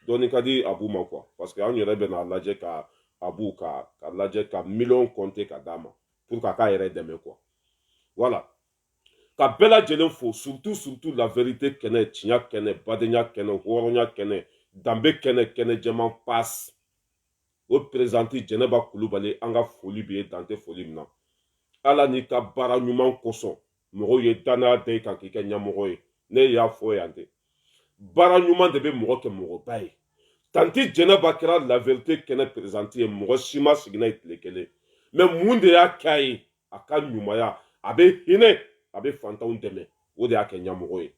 dɔɔni ka di Abu ma quoi parce que an yɛrɛ bɛna lajɛ ka Abu ka lajɛ ka miliyɔn compter ka d'a ma pour k'a yɛrɛ dɛmɛ quoi voilà ka bɛɛ lajɛlen fo surtout la vérité kɛnɛ tiɲɛ kɛnɛ badenya kɛnɛ hɔrɔnya kɛnɛ danbe kɛnɛ kɛnɛ jɛman passe o présidente Jɛnɛba Kulubali an ka foli bɛ ye dan tɛ foli min na ala n'i ka baara ɲuman kosɔn mɔgɔw ye danaya da i kan k'i kɛ ɲɛmɔgɔ ye ne y'a fɔ yan de baara ɲuman de bɛ mɔgɔ kɛ mɔgɔba ye tanti Jɛnɛba kɛra la vérité kɛnɛ présidente ye mɔgɔ si ma sigi n'a ye tile kelen mais mun de y'a k'a ye a ka ɲumanya a bɛ hinɛ a bɛ fantanw dɛmɛ o de y'a kɛ ɲɛmɔgɔ ye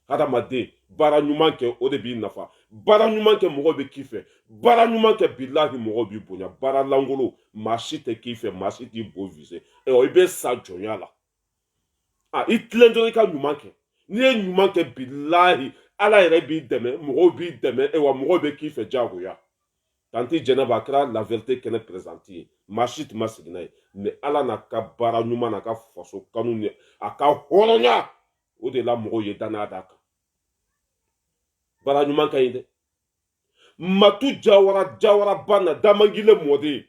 hadamaden baara ɲuman kɛ o de b'i nafa baara ɲuman kɛ mɔgɔ bɛ k'i fɛ baara ɲuman kɛ bilahi mɔgɔ b'i bonya baara langolo maa si tɛ k'i fɛ maa si t'i bo vise i bɛ sa jɔnya la i tilen dɔrɔn i ka ɲuman kɛ n'i ye ɲuman kɛ bilahi ala yɛrɛ b'i dɛmɛ mɔgɔw b'i dɛmɛ wa mɔgɔw bɛ k'i fɛ jagoya tanti Jɛnɛba a kɛra la vérité kɛnɛ présidente ye maa si tun ma sigi n'a ye mais ala n'a ka baara ɲuman n'a ka faso kanu ni a ka hɔrɔnya o de la mɔgɔw ye danaya d'a kan baara ɲuman ka ɲi dɛ Matu Jawara Bana Damangile mɔden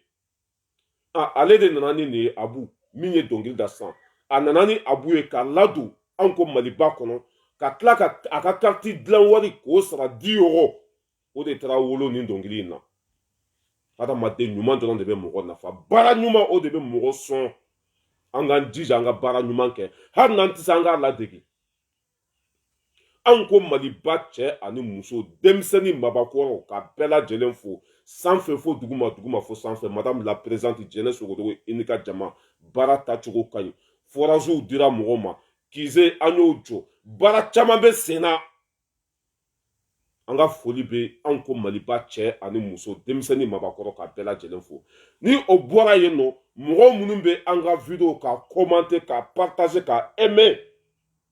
ale de nana ni nin ye Abu min ye dɔnkili da sisan a nana ni Abu ye k'a ladon anw ko Maliba kɔnɔ ka tila ka a ka carte dilan wari k'o sara 10 euros o de taara wolo nin dɔnkili in na hadamaden ɲuman dɔrɔn de bɛ mɔgɔ nafa baara ɲuman o de bɛ mɔgɔ sɔn an k'an jija an ka baara ɲuman kɛ hali n'an tɛ se an k'a ladege anw ko Maliba cɛ ani muso denmisɛnnin mabakɔrɔ ka bɛɛ lajɛlen fo sanfɛ fo duguma fo sanfɛ madame la présidente Jɛnɛ Sogodogo i ni ka jama baara tacogo ka ɲi foragew dira mɔgɔw ma kize an y'o jɔ baara caman bɛ sen na an ka foli bɛ anw ko Maliba cɛ ani muso denmisɛnnin mabakɔrɔ ka bɛɛ lajɛlen fo ni o bɔra yen nɔ mɔgɔw minnu bɛ an ka video ka commenter ka partager ka aimer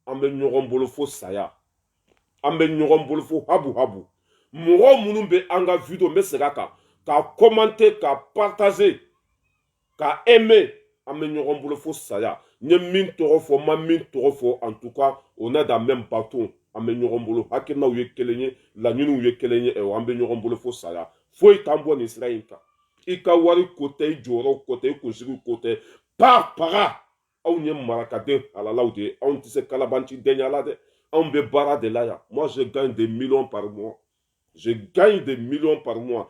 an bɛ ɲɔgɔn bolo fo saya an bɛ ɲɔgɔn bolo fo habu mɔgɔ minnu bɛ an ka video n bɛ segin a kan ka commenter ka partager ka aimer an bɛ ɲɔgɔn bolo fo saya n ye min tɔgɔ fɔ n ma min tɔgɔ fɔ en tout cas on est dans même bateau an bɛ ɲɔgɔn bolo hakilinaw ye kelen ye laɲiniw ye kelen ye an bɛ ɲɔgɔn bolo fo saya foyi t'an bɔ nin sira in kan i ka wari ko tɛ i jɔyɔrɔ ko tɛ i kunsigiw ko tɛ paga anw ye marakaden halalaw de ye anw tɛ se kalabanci dɛnya la dɛ anw bɛ baara de la yan moi je gagne des millions par mois je gagne des millions par mois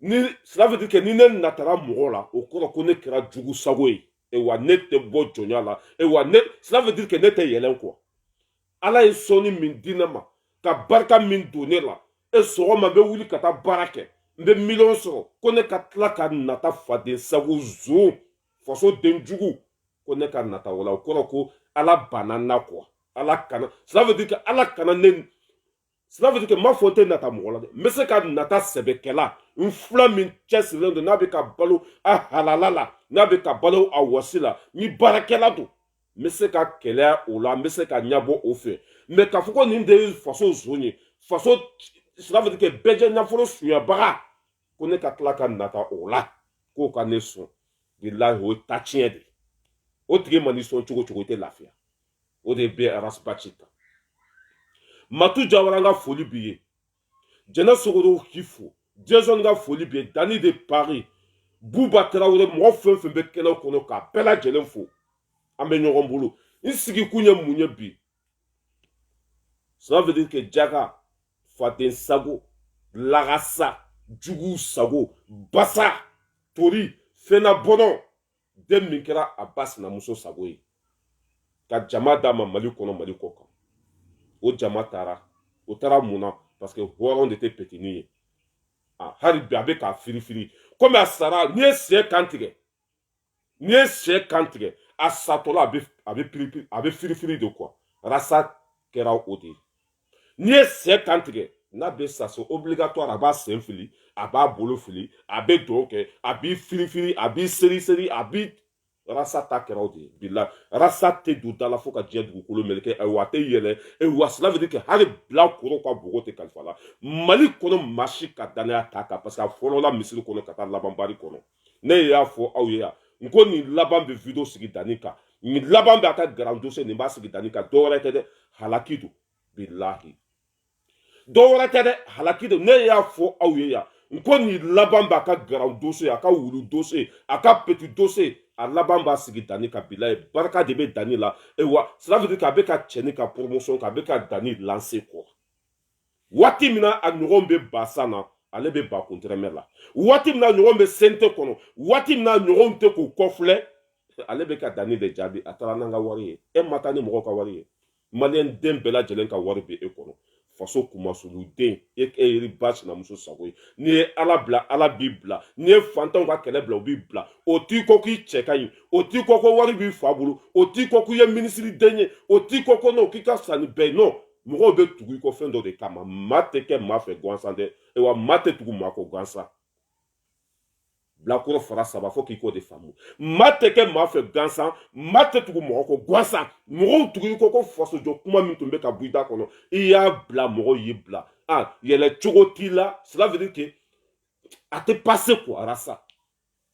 ni cela veut dire que ni ne natara mɔgɔ la o kɔrɔ ko ne kɛra jugu sago ye wa ne tɛ bɔ jɔnya la cela veut dire que ne tɛ yɛlɛn quoi ala ye sɔnni min di ne ma ka barika min don ne la sɔgɔma n bɛ wuli ka taa baara kɛ n bɛ miliyɔn sɔrɔ ko ne ka tila ka nata faden sago zon faso den jugu ko ne ka nata o la o kɔrɔ ko ala banna n na quoi ala kana cela veut dire que ala kana ne cela veut dire que ma fɔ n tɛ nata mɔgɔ la dɛ n bɛ se ka nata sɛbɛkɛla n fila min cɛsirilen don n'a bɛ ka balo a halala la n'a bɛ ka balo a wɔsi la ni baarakɛla don n bɛ se ka kɛlɛya o la n bɛ se ka ɲɛbɔ o fɛ mais k'a fɔ ko nin de ye faso zon ye faso cela veut dire que bɛɛ nafolo sunyabaga ko ne ka tila ka nata o la k'o ka ne sɔn bilahi o ye tatiɲɛ de o tigi ma ni sɔn cogo i tɛ lafiya o de bɛ arasibaci kan Matu Jawara an ka foli b'i ye Jɛnɛ Sogodogo k'i fo Jason ka foli b'i ye Dani de Paris Buba Tarawele mɔgɔ fɛn fɛn bɛ kɛnɛ kɔnɔ k'a bɛɛ lajɛlen fo an bɛ ɲɔgɔn bolo n sigikun ye mun ye bi cela veut dire que Jaga faden sago lagasa jugu sago basa tori fɛnna bɔnɔ den min kɛra a ba sinamuso sago ye ka jama d'a ma Mali kɔnɔ Mali kɔ kan o jama taara o taara mun na parce que hɔrɔn de tɛ petini ye hali bi a bɛ k'a firifiri komi a sara n'i ye sɛ kan tigɛ a satɔla a bɛ firifiri de quoi rasa kɛra o de ye n'i ye sɛ kan tigɛ n'a bɛ sa c'est obligatoire a b'a sen fili a b'a bolo fili a bɛ dugawu kɛ a b'i firifiri a b'i seri a b'i rasa ta kɛra o de ye bila rasa tɛ don da la fo ka diɲɛ dugukolo meleke a tɛ yɛlɛ wa cela veut dire que hali bilakoro ka bogo tɛ kalifa la Mali kɔnɔ maa si ka danaya t'a kan parce que a fɔlɔla misiri kɔnɔ ka taa laban bari kɔnɔ ne y'a fɔ aw ye yan n ko nin laban bɛ video sigi Dani kan nin laban bɛ a ka grand dossier nin b'a sigi Dani kan dɔwɛrɛ tɛ dɛ halaki don bilahi dɔw wɛrɛ tɛ dɛ halaki de ne y'a fɔ aw ye yan n ko nin laban b'a ka garan dossier a ka wulu dossier a ka petit dossier a laban b'a sigi Dani ka bila ye barika de bɛ Dani la wa cela veut dire k'a bɛ ka cɛni ka promotion k'a bɛ ka Dani lancer quoi waati min na a ɲɔgɔn bɛ Basa na ale bɛ ba Kontɛrɛmɛ la waati min na a ɲɔgɔn bɛ CNT kɔnɔ waati min na a ɲɔgɔn tɛ k'u kɔfilɛ ale bɛ ka Dani de jaabi a taara n'an ka wari ye e ma taa ni mɔgɔw ka wari ye maliyɛn den bɛɛ lajɛlen ka wari bɛ e kɔnɔ faso kumasuluden e yiri ba sinamuso sago ye n'i ye ala bila ala b'i bila n'i ye fantanw ka kɛlɛ bila o b'i bila o t'i kɔ k'i cɛ ka ɲi o t'i kɔ ko wari b'i fa bolo o t'i kɔ k'i ye minisiri den ye o t'i kɔ ko n'o k'i ka fisa ni bɛɛ ye non mɔgɔw bɛ tugu i kɔ fɛn dɔ de kama maa tɛ kɛ maa fɛ gansan dɛ wa maa tɛ tugu maa kɔ gansan bilakoro fara saba fo k'i k'o de faamu maa tɛ kɛ maa fɛ gansan maa tɛ tugu mɔgɔ kɔ gansan mɔgɔw tugu i kɔ ko fasojɔ kuma min tun bɛ ka bɔ i da kɔnɔ i y'a bila mɔgɔw y'i bila yɛlɛ cogo t'i la cela veut dire que a tɛ passer quoi arasa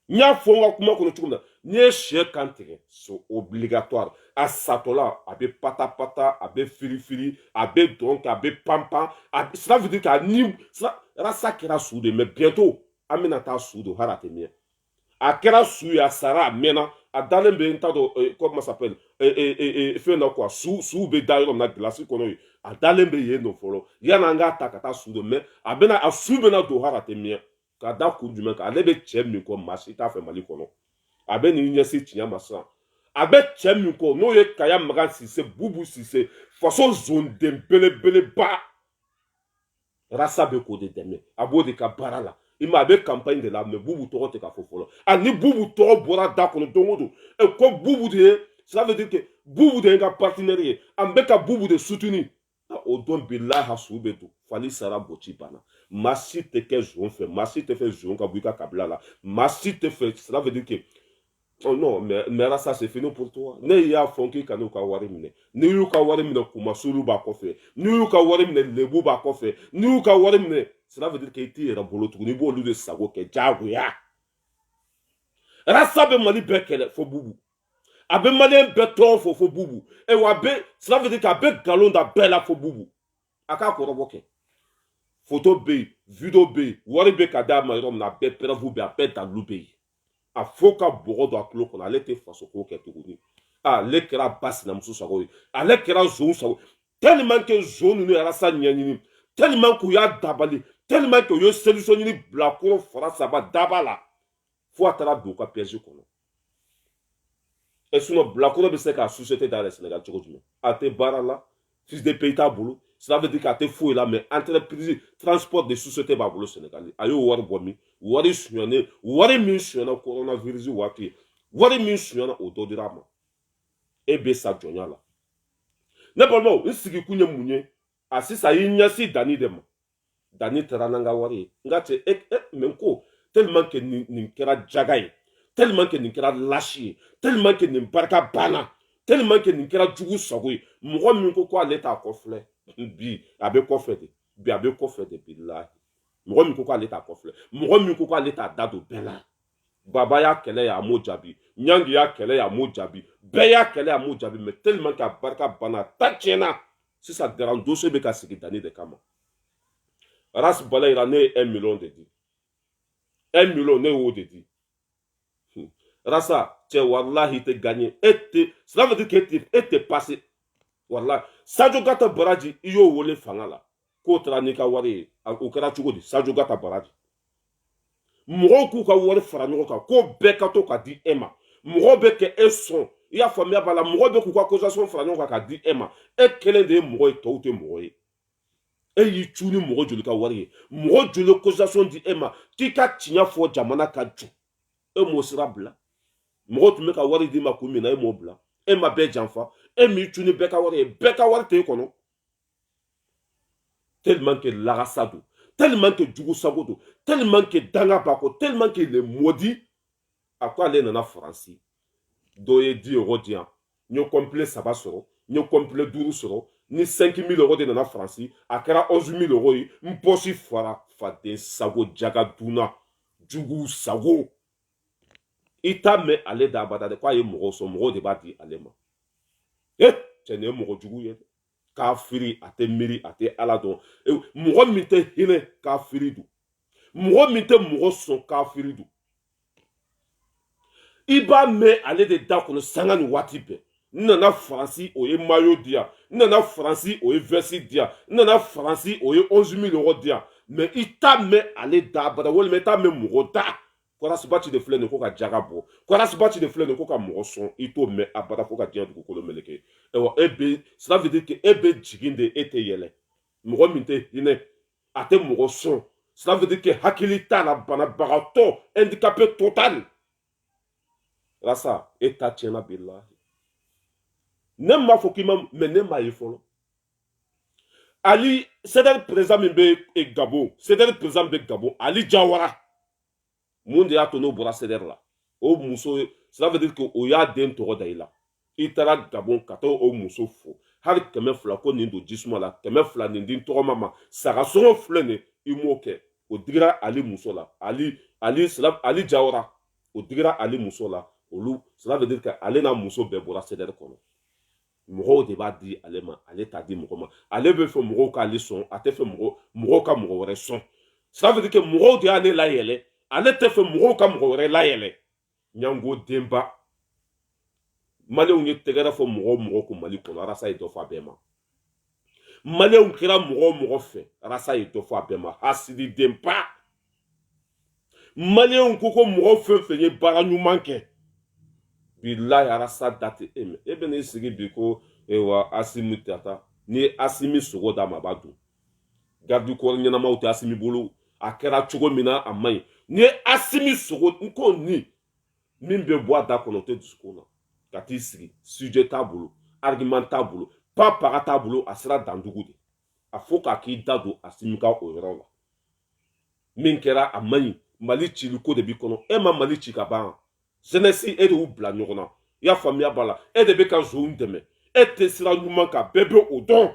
n y'a fɔ n ka kuma kɔnɔ cogo min na n'i ye sɛ kan tigɛ c'est obligatoire a satɔla a bɛ pata-pata a bɛ firifiri a bɛ dɔn kɛ a bɛ pan-pan cela veut dire que a ni rasa kɛra su de mais bientôt an bɛna taa su don hali a tɛ mɛn a kɛra su ye a sara a mɛnna a dalen bɛ n t'a dɔn comment ça s'appelle fɛn na quoi su bɛ da yɔrɔ min na gilasi kɔnɔ yen a dalen bɛ yen nɔ fɔlɔ yanni an k'a ta ka taa su don mais a su bɛna don hali a tɛ mɛn k'a da kun jumɛn kan ale bɛ cɛ min kɔ maa si t'a fɛ Mali kɔnɔ a bɛ nin ɲɛsin tiɲɛ ma sisan a bɛ cɛ min kɔ n'o ye Kaya Magan Sise Bubu Sise faso zonden belebeleba rasa bɛ k'o de dɛmɛ a b'o de ka baara la i ma a bɛ campagne de la mais Bubu tɔgɔ tɛ ka fɔ fɔlɔ ni Bubu tɔgɔ bɔra da kɔnɔ don o don ko Bubu de ye cela veut dire que Bubu de ye n ka partenaire ye an bɛ ka Bubu de soutenir o don bilahi a su bɛ don fali sara boci banna maa si tɛ kɛ zon fɛ maa si tɛ fɛ zon ka bɔ i ka kabila la maa si tɛ fɛ cela veut dire que oh non mais ça c'est fini pour toi ne y'a fɔ k'i kan'u ka wari minɛ n'i y'u ka wari minɛ Kumasulu b'a kɔfɛ n'i y'u ka wari minɛ Lebu b'a kɔfɛ n'i y'u ka wari minɛ cela veut dire que i t'i yɛrɛ bolo tuguni i b'olu de sago kɛ diyagoya rasa bɛ Mali bɛɛ kɛlɛ fo Bubu a bɛ maliyɛn bɛɛ tɔɔrɔ fo Bubu wa a bɛ cela veut dire que a bɛ nkalon da bɛɛ la fo Bubu a k'a kɔrɔbɔ kɛ photo bɛ yen video bɛ yen wari bɛ ka d'a ma yɔrɔ min na a bɛɛ preuve bɛ yen a bɛɛ dalilu bɛ yen a fo ka bɔgɔ don a tulo kɔnɔ ale tɛ faso ko kɛ tuguni ale kɛra ba sinamuso sago ye ale kɛra zon sago tellement que zon ninnu ye arasa ɲɛɲini tellement que u y'a dabali tellement que u ye solution ɲini bilakoro fara saba daba la fo a taara don u ka piège kɔnɔ sinon bilakoro bɛ se ka société dayɛlɛ Sénégal cogo jumɛn a tɛ baara la fiche de paie t'a bolo cela veut dire k'a tɛ foyi la mais entreprise transport de société b'a bolo Sénégal a y'o wari bɔ min wari suɲɛnen wari min suɲɛna coronavirus waati wari min suɲɛna o dɔ dira a ma e bɛ sa jɔnya la ne balimaw n sigikun ye mun ye sisan y'i ɲɛsin Dani de ma Dani taara n'an ka wari ye n ka cɛ mais n ko tellement que nin kɛra jaga ye tellement que nin kɛra lâche ye tellement que nin barika banna tellement que nin kɛra jugu sago ye mɔgɔ min ko k'ale t'a kɔfilɛ bi a bɛ kɔfɛ de bi a bɛ kɔfɛ de bilahi mɔgɔ min ko k'ale t'a kɔfilɛ mɔgɔ min ko k'ale t'a da don bɛɛ la Baba y'a kɛlɛ ye a m'o jaabi Nyangi y'a kɛlɛ ye a m'o jaabi bɛɛ y'a kɛlɛ ye a m'o jaabi mais tellement que a barika banna a ta tiɲɛna sisan garan dossier bɛ ka sigi Dani de kama Ras Balayira ne ye 1 million de di 1 million ne y'o de di Rasa cɛ walahi tɛ gagné cela veut dire que e tɛ passé walahi Sadio Gata Baraji i y'o wele fanga la k'o taara n'i ka wari ye o kɛra cogo di Sadio Gata Baraji mɔgɔw k'u ka wari fara ɲɔgɔn kan ko bɛɛ ka to ka di e ma mɔgɔw bɛ kɛ e sɔn i y'a faamuya b'a la mɔgɔw bɛ k'u ka cotisation fara ɲɔgɔn kan ka di e ma e kelen de ye mɔgɔ ye tɔw tɛ mɔgɔ ye e y'i cu ni mɔgɔ joli ka wari ye mɔgɔ joli ye cotisation di e ma k'i ka tiɲɛ fɔ jamana ka jɔ e m'o sira bila mɔgɔ tun bɛ ka wari d'i ma kun min na e m'o bila e ma bɛɛ janfa e m'i cu ni bɛɛ ka wari ye bɛɛ ka wari t'e kɔnɔ tellement que lagasa don tellement que jugu sago don tellement que danga b'a kɔ tellement que il est maudit a ko ale nana faransi dɔ ye 10 € di yan n ye complet 3 sɔrɔ n ye complet 5 sɔrɔ ni 5000 € de nana faransi a kɛra 11000 € ye n posi fara faden sago jaga duna jugu sago i t'a mɛn ale da abada de k'a ye mɔgɔw sɔn mɔgɔw de b'a di ale ma cɛ nin ye mɔgɔ jugu ye kafiri ate miri ate aladon mɔgɔ min tɛ hinɛ kafiri du mɔgɔ min tɛ mɔgɔ sɔn kafiri du i b'a mɛn ale de da kɔnɔ sanga ni waati bɛɛ n nana faransi o ye mayo di yan n nana faransi o ye vɛsi di yan n nana faransi o ye 11 000 ɲɔgɔn di yan mɛ i t'a mɛn ale da abada walima i t'a mɛn mɔgɔ da kɔrasibaci de filɛ nin ko ka jaga bɔ kɔrasibaci de filɛ nin ko ka mɔgɔ sɔn i t'o mɛn abada fo ka diɲɛ dugukolo meleke cela veut dire que e bɛ jigin de e tɛ yɛlɛ mɔgɔ min tɛ hinɛ a tɛ mɔgɔ sɔn cela veut dire que hakili t'a la banabagatɔ handicapé total rasa e ta tiɲɛna bilahi ne m'a fɔ k'i ma mɛ ne m'a ye fɔlɔ ali CDR président min bɛ Gabon CDR président bɛ Gabon Ali Jawara mun de y'a to n'o bɔra CDR la o muso cela veut dire que o y'a den tɔgɔ da i la i taara Gabon ka taa o muso fo hali 200 ko nin don jisuma la 200 nin di tɔgɔma ma saga sɔngɔ filɛ nin i m'o kɛ o digira Ali muso la Ali Jawara o digira Ali muso la olu cela veut dire que ale n'a muso bɛɛ bɔra CDR kɔnɔ mɔgɔw de b'a di ale ma ale t'a di mɔgɔ ma ale bɛ fɛ mɔgɔw k'ale sɔn a tɛ fɛ mɔgɔw ka mɔgɔ wɛrɛ sɔn cela veut dire que mɔgɔw de y'ale layɛlɛ ale tɛ fɛ mɔgɔw ka mɔgɔ wɛrɛ layɛlɛ ɲango denba maliyɛnw ye tɛgɛrɛ fɔ mɔgɔ ko Mali kɔnɔ arasa ye dɔ fɔ a bɛɛ ma maliyɛnw kɛra mɔgɔ fɛ arasa ye dɔ fɔ a bɛɛ ma hasidi denba maliyɛnw ko mɔgɔ fɛn fɛn ye baara ɲuman kɛ bilahi arasa date e bɛ n'i sigi bi ko wa Asimi tata ni Asimi sogo d'a ma a b'a dun garde corps ɲɛnamaw tɛ Asimi bolo a kɛra cogo min na a man ɲi ni Asimi sogo n ko min bɛ bɔ a da kɔnɔ o tɛ dusukun na ka t'i sigi sujet t'a bolo argument t'a bolo paga t'a bolo a sera dandugu de a fo k'a k'i da don Asimi ka o yɔrɔ la min kɛra a man ɲi Mali cili ko de b'i kɔnɔ e ma Mali ci ka ban jeunesse e de y'u bila ɲɔgɔn na i y'a faamuya b'a la e de bɛ ka nson dɛmɛ e tɛ sira ɲuman kan bɛɛ bɛ o dɔn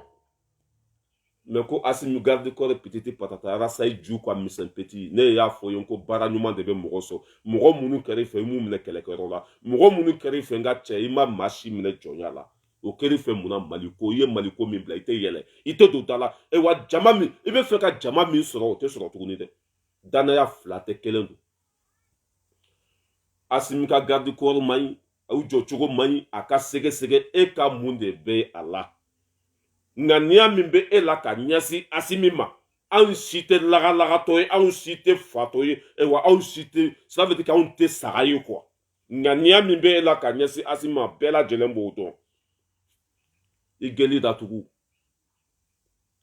mɛ ko Asimi garde corps petite patata arasa i ju ka misɛn petit ne y'a fɔ ye ko baara ɲuman de bɛ mɔgɔ sɔn mɔgɔ minnu kɛra i fɛ i m'u minɛ kɛlɛkɛyɔrɔ la mɔgɔ minnu kɛra i fɛ n ka cɛ i ma maa si minɛ jɔnya la o kɛra i fɛ mun na Maliko i ye Maliko min bila i tɛ yɛlɛ i tɛ don da la wa jama min i bɛ fɛ ka jama min sɔrɔ o tɛ sɔrɔ tuguni dɛ danaya fila tɛ kelen don Asimi ka garde corps man ɲi u jɔcogo man ɲi a ka sɛgɛsɛgɛ e ka mun de bɛ a la ŋaniya min bɛ e la ka ɲɛsin Asimi ma anw si tɛ lagalagatɔ ye anw si tɛ fatɔ ye wa anw si tɛ cela veut dire que anw tɛ saga ye quoi ŋaniya min bɛ e la ka ɲɛsin Asimi ma bɛɛ lajɛlen b'o dɔn i geli datugu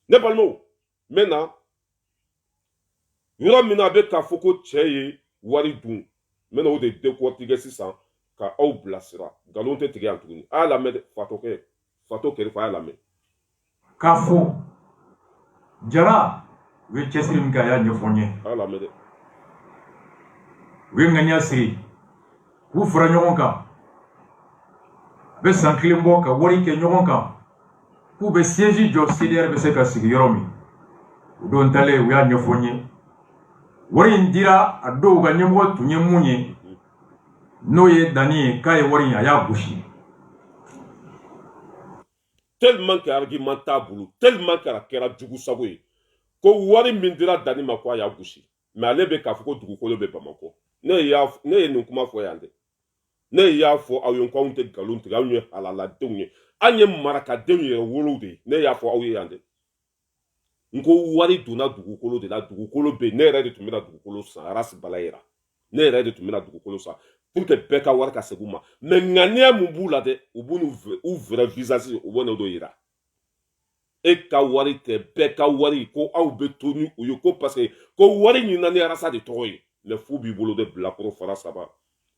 ne balimaw maintenant yɔrɔ min na a bɛ k'a fɔ ko cɛ ye wari dun n bɛna o de décortiquer sisan ka aw bilasira nkalon tɛ tigɛ yan tuguni a y'a lamɛn dɛ fato kɛrɛfɛ a y'a lamɛn k'a fɔ jara u ye cɛsiri min kɛ a y'a ɲɛfɔ n ye a y'a lamɛn dɛ u ye ŋaniya siri k'u fara ɲɔgɔn kan a bɛ san kelen bɔ ka wari kɛ ɲɔgɔn kan k'u bɛ siège jɔ CDR bɛ se ka sigi yɔrɔ min o don talen u y'a ɲɛfɔ n ye wari in dira a dɔw ka ɲɛmɔgɔ tun ye mun ye n'o ye Dani ye k'a ye wari in a y'a gosi tellement que argument t'a bolo tellement que a kɛra jugu sago ye ko wari min dira Dani ma ko a y'a gosi mais ale bɛ k'a fɔ ko dugukolo bɛ Bamako ne ye nin kuma fɔ yan dɛ ne y'a fɔ aw ye ko anw tɛ nkalon tigɛ anw ye halaladenw ye an ye marakadenw yɛrɛ wolow de ye ne y'a fɔ aw ye yan dɛ n ko wari donna dugukolo de la dugukolo bɛ yen ne yɛrɛ de tun bɛna dugukolo san arasi bala yira ne yɛrɛ de tun bɛna dugukolo san pour que bɛɛ ka wari ka segin u ma mais ŋaniya mun b'u la dɛ u b'u u vrai visage u b'o dɔ yira e ka wari tɛ bɛɛ ka wari ko aw bɛ to ni u ye ko parce que ko wari ɲinina ni arasa de tɔgɔ ye mais fu b'i bolo de bilakoro fara saba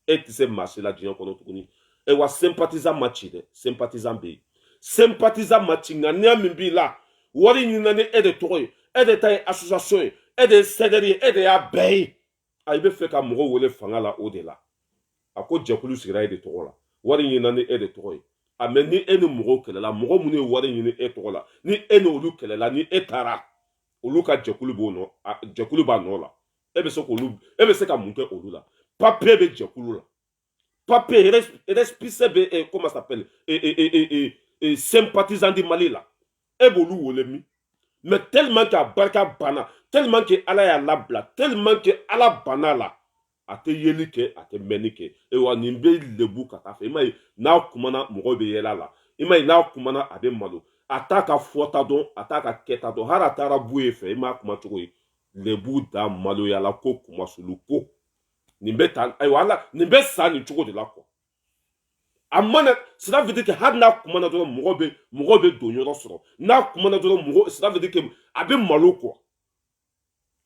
e tɛ se maa si la diɲɛ kɔnɔ tuguni wa sympathisant ma ci dɛ sympathisant bɛ yen sympathisant ma ci ŋaniya min b'i la wari ɲinina ni e de tɔgɔ ye e de ta ye association ye e de ye CDR ye e de y'a bɛɛ ye a i bɛ fɛ ka mɔgɔw wele fanga la o de la a ko jɛkulu sigira e de tɔgɔ la wari ɲinina ni e de tɔgɔ ye a mɛ ni e ni mɔgɔw kɛlɛla mɔgɔ minnu ye wari ɲini e tɔgɔ la ni e ni olu kɛlɛla ni e taara olu ka jɛkulu b'o nɔ jɛkulu b'a nɔ la e bɛ se ka mun kɛ olu la papier bɛ jɛkulu la papier récépissé bɛ comment ça s'appelle sympathisant du Mali la e b'olu wele min mais tellement que a barika banna tellement que ala y'a labila tellement que ala banna la a tɛ yeli kɛ a tɛ mɛnni kɛ e wa nin bɛ lebu ka taa fɛ i ma ye n'a kumana mɔgɔw bɛ yɛlɛ a la i ma ye n'a kumana a bɛ malo a t'a ka fɔta dɔn a t'a ka kɛta dɔn hali a taara bu ye fɛ i m'a kuma cogo ye lebu da maloya la ko kumasulu ko nin bɛ taa ayiwa ala nin bɛ sa nin cogo de la quoi a mana cela veut dire que hali n'a kumana dɔrɔn mɔgɔ bɛ don yɔrɔ sɔrɔ n'a kumana dɔrɔn mɔgɔ cela veut dire que a bɛ malo quoi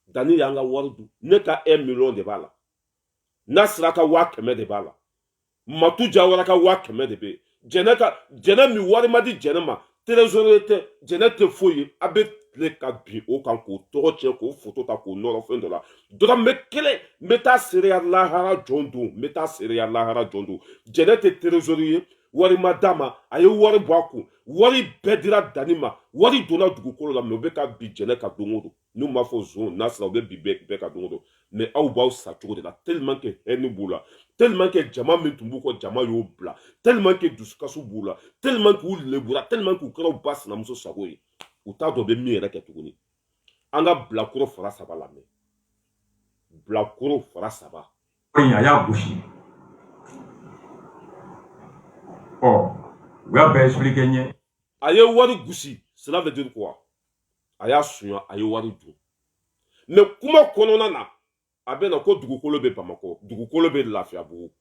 Dani y'an ka wari dun ne ka 1 million de b'a la n'a sera ka 100,000 de b'a la Matu Jawara ka 100,000 de bɛ jɛnɛ min wari ma di jɛnɛ ma trésorier tɛ jɛnɛ tɛ foyi ye a bɛ tile ka bin o kan k'o tɔgɔ tiɲɛ k'o photo ta k'o nɔrɔ fɛn dɔ la dɔrɔmɛ kelen n bɛ taa seereya lahara jɔn don n bɛ taa seereya lahara jɔn don jɛnɛ tɛ trésorier ye wari ma d'a ma a ye wari bɔ a kun wari bɛɛ dira Dani ma wari donna dugukolo la mais u bɛ ka bin jɛnɛ ka don o don n'u m'a fɔ zon n'a sera u bɛ bin bɛɛ ka don o don mais aw b'aw sa cogo de la tellement que haine b'u la tellement que jama min tun b'u kɔ jama y'o bila tellement que dusukasi b'u la tellement que u lebura tellement que u kɛra u ba sinamuso sago ye u t'a dɔn u bɛ min yɛrɛ kɛ tuguni an ka bilakoro fara 3 lamɛn bilakoro fara 3 a y'a gosi u y'a bɛɛ expliqué n ye a ye wari gosi cela veut dire quoi a y'a suɲa a ye wari dun mais kuma kɔnɔna na a bɛ na ko dugukolo bɛ Bamakɔ dugukolo bɛ Lafiyabugu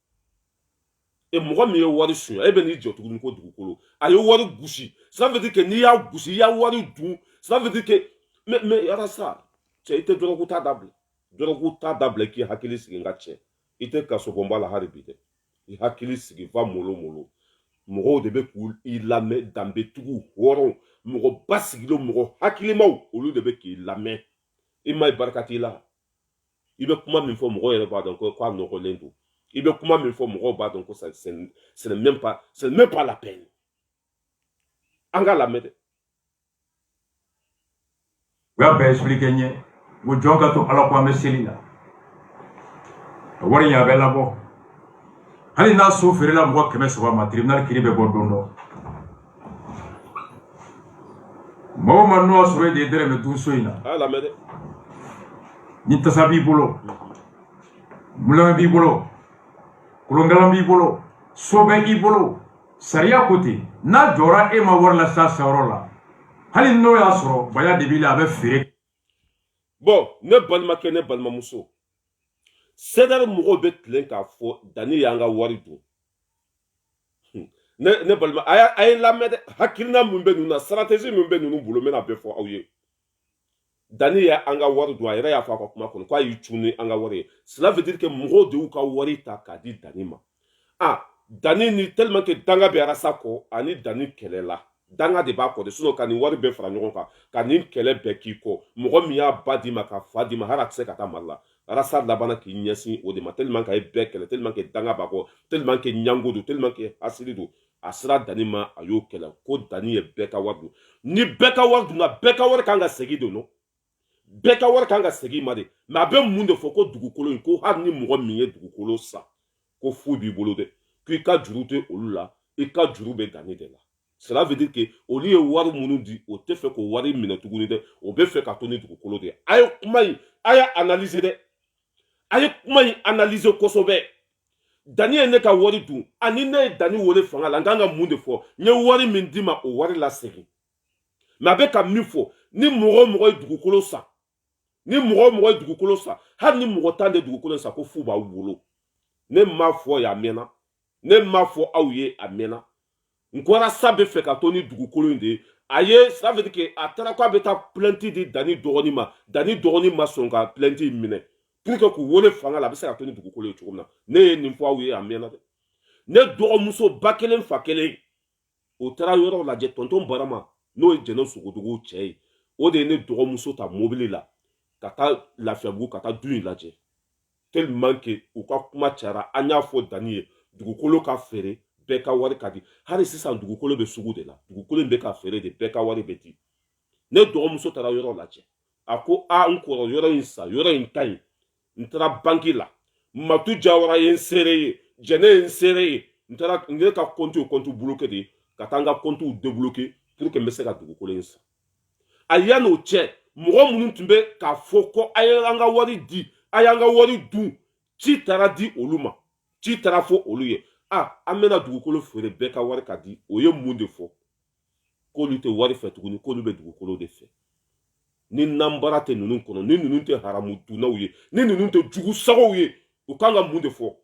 e mɔgɔ min ye wari suɲa e bɛ n'i jɔ tuguni ko dugukolo a ye wari gosi cela veut dire que n'i y'a gosi i y'a wari dun cela veut dire que mais yara sa cɛ i tɛ dɔrɔgu ta dabila k'i hakili sigi n ka cɛ i tɛ kaso bɔnba la hali bi dɛ i hakili sigi va molo mɔgɔw de bɛ k'i lamɛn danbetigiw hɔrɔnw mɔgɔ basigilenw mɔgɔ hakilimaw olu de bɛ k'i lamɛn i ma ye barika t'i la i bɛ kuma min fɔ mɔgɔw yɛrɛ b'a dɔn k'a nɔgɔlen don i bɛ kuma min fɔ mɔgɔw b'a dɔn ko ce n'est même pas la peine an ka lamɛn dɛ u y'a bɛɛ expliqué n ye n ko jɔn ka to ala ko an bɛ seli la ka wari in a bɛ labɔ hali n'a so feerela mɔgɔ 300 ma tribunal kiiri bɛ bɔ don dɔ maa o maa n'o y'a sɔrɔ e de ye dɛrɛmɛ dun so in na a lamɛn dɛ ni tasa b'i bolo mulɔn b'i bolo kolongalan b'i bolo so bɛ i bolo sariya ko ten n'a jɔra e ma wari la s'a sayɔrɔ la hali n'o y'a sɔrɔ baya de b'i la a bɛ feere bon ne balimakɛ ne balimamuso CDR mɔgɔw bɛ tilen k'a fɔ Dani y'an ka wari dun ne balima a ye lamɛn dɛ hakilina min bɛ ninnu na stratégie min bɛ ninnu bolo n bɛna bɛɛ fɔ aw ye Dani ye an ka wari dun a yɛrɛ y'a fɔ a ka kuma kɔnɔ k'a y'i cun ni an ka wari ye cela veut dire que mɔgɔw de y'u ka wari ta k'a di Dani ma Dani ni tellement que danga bɛ Arasa kɔ ani Dani kɛlɛ la danga de b'a kɔ de sinon ka nin wari bɛɛ fara ɲɔgɔn kan ka nin kɛlɛ bɛɛ k'i kɔ mɔgɔ min y'a ba d'i ma ka fa d'i ma hali a tɛ se ka taa Mali la Arasa labanna k'i ɲɛsin o de ma tellement que a ye bɛɛ kɛlɛ tellement que danga b'a kɔ tellement que ɲango don tellement que hasidi don a sera Dani ma a y'o kɛlɛ ko Dani ye bɛɛ ka wari dun ni bɛɛ ka wari dunna bɛɛ ka wari kan ka segin de non bɛɛ ka wari kan ka segin ma de mais a bɛ mun de fɔ ko dugukolo in ko hali ni mɔgɔ min ye dugukolo san ko fu b'i bolo dɛ k'i ka juru tɛ olu la i ka juru bɛ Dani de la cela veut dire que olu ye wari minnu di o tɛ fɛ k'o wari minɛ tuguni dɛ o bɛ fɛ ka to ni dugukolo de ye a ye kuma in a y'a analyser dɛ a ye kuma in analyser kosɛbɛ Dani ye ne ka wari dun ani ne ye Dani wele fanga la n kan ka mun de fɔ n ye wari min d'i ma o wari la segin mais a bɛ ka min fɔ ni mɔgɔ o mɔgɔ ye dugukolo san ni mɔgɔ o mɔgɔ ye dugukolo san hali ni mɔgɔ tan de dugukolo san ko fu b'aw bolo ne m'a fɔ ye a mɛnna ne m'a fɔ aw ye a mɛnna n ko Arasa bɛ fɛ ka to ni dugukolo in de ye a ye ça veut dire que a taara k'a bɛ taa plainte di Dani dɔgɔnin ma Dani dɔgɔnin ma sɔn ka plainte in minɛ pour que k'u wele fanga la a bɛ se ka to ni dugukolo ye cogo min na ne ye nin fɔ aw ye a mɛnna dɛ ne dɔgɔmuso ba kelen fa kelen o taara yɔrɔ lajɛ tonton Barama n'o ye Jɛnɛ Sogodogo cɛ ye o de ye ne dɔgɔmuso ta mobili la ka taa Lafiyabugu ka taa du in lajɛ tellement que u ka kuma cayara an y'a fɔ Dani ye dugukolo ka feere bɛɛ ka wari ka di hali sisan dugukolo bɛ sugu de la dugukolo in bɛ ka feere de bɛɛ ka wari bɛ di ne dɔgɔmuso taara yɔrɔ lajɛ a ko n kɔrɔ yɔrɔ in sa yɔrɔ in ka ɲi n taara banki la Matu Jawara ye n seere ye Jɛnɛ ye n seere ye n ye ka compte bloqué de ka taa n ka compte débloqué pour que n bɛ se ka dugukolo in san a yan'o cɛ mɔgɔ minnu tun bɛ k'a fɔ ko a ye an ka wari di a y'an ka wari dun ci taara di olu ma ci taara fɔ olu ye an bɛna dugukolo feere bɛɛ ka wari ka di o ye mun de fɔ k'olu tɛ wari fɛ tuguni k'olu bɛ dugukolo de fɛ ni nanbara tɛ ninnu kɔnɔ ni ninnu tɛ haramu dunnaw ye ni ninnu tɛ jugu sagaw ye u kan ka mun de fɔ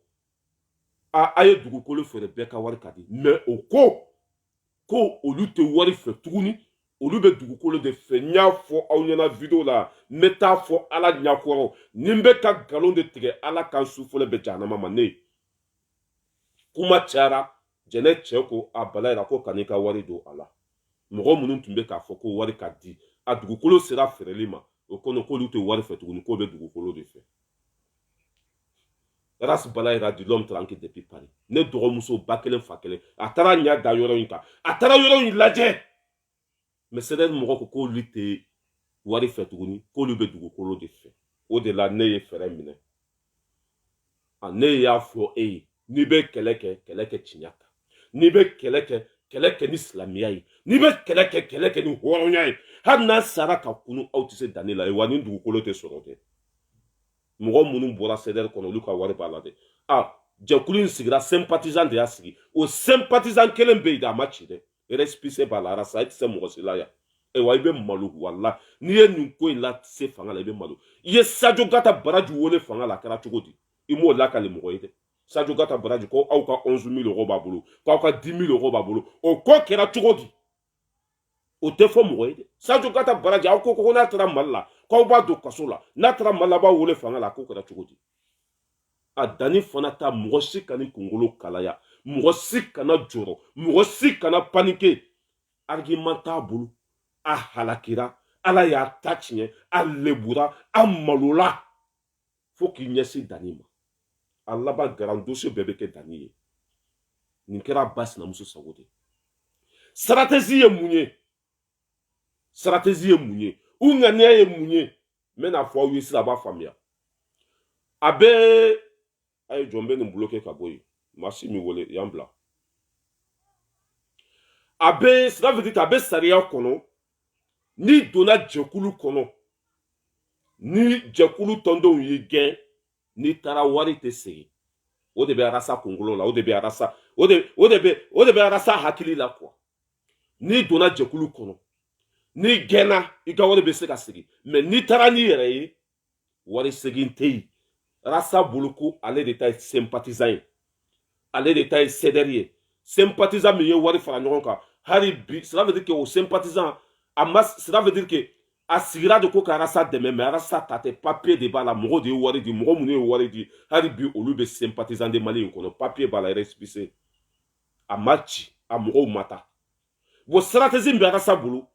a ye dugukolo feere bɛɛ ka wari ka di mais o ko olu tɛ wari fɛ tuguni olu bɛ dugukolo de fɛ n y'a fɔ aw ɲɛna video la n bɛ taa fɔ ala ɲɛkɔrɔ ni n bɛ ka nkalon de tigɛ ala kan su fɔlɔ bɛ jahanama ma ne kuma cayara jɛnɛ cɛ ko a bala yira ko kan'i ka wari don a la mɔgɔ minnu tun bɛ k'a fɔ ko wari ka di a dugukolo sera feereli ma o kɔnɔ k'olu tɛ wari fɛ tuguni k'o bɛ dugukolo de fɛ Ras Bala yira di l'homme tranquille depuis Paris ne dɔgɔmuso ba kelen fa kelen a taara ɲa da yɔrɔ in kan a taara yɔrɔ in lajɛ mais sɛdɛri mɔgɔ ko k'olu tɛ wari fɛ tuguni k'olu bɛ dugukolo de fɛ o de la ne ye fɛɛrɛ minɛ ne y'a fɔ e ye n'i bɛ kɛlɛ kɛ tiɲɛ kan n'i bɛ kɛlɛ kɛ ni silamɛya ye n'i bɛ kɛlɛ kɛ ni hɔrɔnya ye hali n'a sara ka kunu aw tɛ se danni la wa ni dugukolo tɛ sɔrɔ dɛ mɔgɔ minnu bɔra sɛdɛri kɔnɔ olu ka wari b'a la dɛ jɛkulu in sigira sympathisant de y'a sigi o sympathisant kelen bɛ yen dɛ a ma ci dɛ récépissé b'a la arasa e tɛ se mɔgɔ si la yan wa i bɛ malo wala n'i ye nin ko in la se fanga la i bɛ malo i ye Sadio Gata Baraji wele fanga la a kɛra cogo di i m'o lakali mɔgɔ ye dɛ Sadio Gata Baraji ko aw ka 11 000 euros b'a bolo k'aw ka 10 000 euros b'a bolo o ko kɛra cogo di o tɛ fɔ mɔgɔ ye dɛ Sadio Gata Baraji aw ko n'a taara Mali la k'aw b'a don kaso la n'a taara Mali la a b'a wele fanga la k'o kɛra cogo di a danni fana ta mɔgɔ si kana kunkolo kalaya mɔgɔ si kana jɔrɔ mɔgɔ si kana panike argument t'a bolo a halakira ala y'a ta tiɲɛ a lebura a malola fo k'i ɲɛsin danni ma a laban garan dossier bɛɛ bɛ kɛ danni ye nin kɛra ba sinamuso sago de stratégie ye mun ye stratégie ye mun ye u ŋaniya ye mun ye n bɛna fɔ aw ye sisan a b'a faamuya a bɛ a ye jɔn bɛ nin bloqué ka bɔ yen maa si min wele yan bila a bɛ cela veut dire a bɛ sariya kɔnɔ n'i donna jɛkulu kɔnɔ ni jɛkulu tɔndenw y'i gɛn n'i taara wari tɛ segin o de bɛ arasa kunkolo la o de bɛ arasa hakili la quoi n'i donna jɛkulu kɔnɔ n'i gɛnna i ka wari bɛ se ka segin mais n'i taara n'i yɛrɛ ye wari segin tɛ yen arasa bolo ko ale de ta ye sympathisant ye ale de ta ye sɛdɛri ye sympathisant min ye wari fara ɲɔgɔn kan hali bi cela veut dire que o sympathisant cela veut dire que a sigira de ko ka arasa dɛmɛ mais arasa ta tɛ papier de b'a la mɔgɔ de ye wari di mɔgɔ minnu ye wari di hali bi olu bɛ sympathisant de Mali in kɔnɔ papier b'a la récépissé a ma ci a mɔgɔw ma ta bon stratégie min bɛ arasa bolo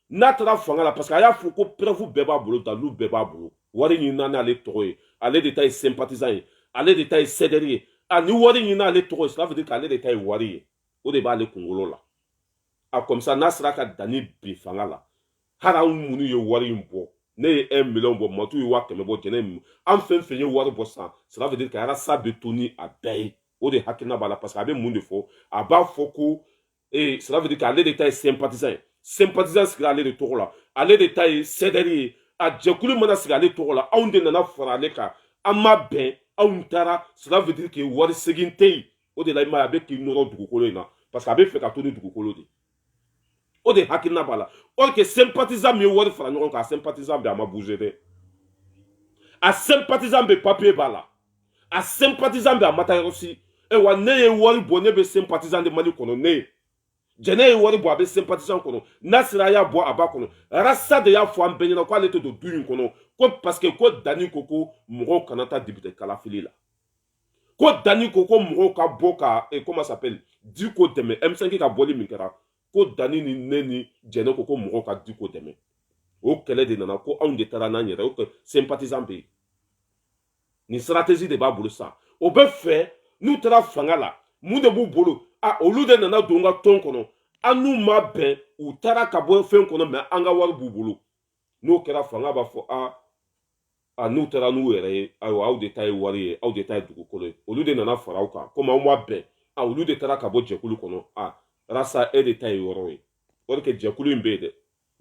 n'a taara fanga la parce que a y'a fɔ ko preuve bɛɛ b'a bolo dalilu bɛɛ b'a bolo wari ɲinina n'ale tɔgɔ ye ale de ta ye sympathisant ye ale de ta ye sɛdɛri ye ni wari ɲinina ale tɔgɔ ye cela veut dire k'ale de ta ye wari ye o de b'ale kunkolo la comme ça n'a sera ka danni bin fanga la hali anw minnu ye wari in bɔ ne ye 1 million bɔ matu ye 500 bɔ jɛnɛ min an fɛn fɛn ye wari bɔ san cela veut dire que arasa bɛ to ni a bɛɛ ye o de hakilina b'a la parce que a bɛ mun de fɔ a b'a fɔ ko cela veut dire que ale de ta ye sympathisant ye sympathisant sigira ale de tɔgɔ la ale de ta ye sɛdɛri ye a jɛkulu mana sigi ale tɔgɔ la anw de nana fara ale kan an ma bɛn anw taara cela veut dire que wari segin tɛ yen o de la i ma ye a bɛ k'i nɔrɔ dugukolo in na parce que a bɛ fɛ ka to ni dugukolo de o de hakilina b'a la or que sympathisant min ye wari fara ɲɔgɔn kan a sympathisant bɛ a ma bouger dɛ a sympathisant bɛ papier b'a la a sympathisant bɛ a ma taa yɔrɔ si wa ne ye wari bɔ ne bɛ sympathisant de Mali kɔnɔ ne ye jɛnɛ ye wari bɔ a bɛ sympathisant kɔnɔ n'a sera a y'a bɔ a b'a kɔnɔ arasa de y'a fɔ an bɛɛ ɲɛna k'ale tɛ don du in kɔnɔ ko parce que ko danni ko ko mɔgɔw kana taa député kalafili la ko danni ko ko mɔgɔw ka bɔ ka comment ça s'appelle di ko dɛmɛ M5 ka bɔli min kɛra ko danni ni ne ni jɛnɛ ko mɔgɔw ka di ko dɛmɛ o kɛlɛ de nana ko anw de taara n'an yɛrɛ o sympathisant bɛ yen ni stratégie de b'a bolo sa o bɛ fɛ n'u taara fanga la mun de b'u bolo olu de nana don n ka tɔn kɔnɔ an n'u ma bɛn u taara ka bɔ fɛn kɔnɔ mais an ka wari b'u bolo n'o kɛra fanga b'a fɔ n'u taara n'u yɛrɛ ye ayiwa aw de ta ye wari ye aw de ta ye dugukolo ye olu de nana fara aw kan komi aw ma bɛn olu de taara ka bɔ jɛkulu kɔnɔ rasa e de ta ye yɔrɔ ye o de kɛ jɛkulu in bɛ yen dɛ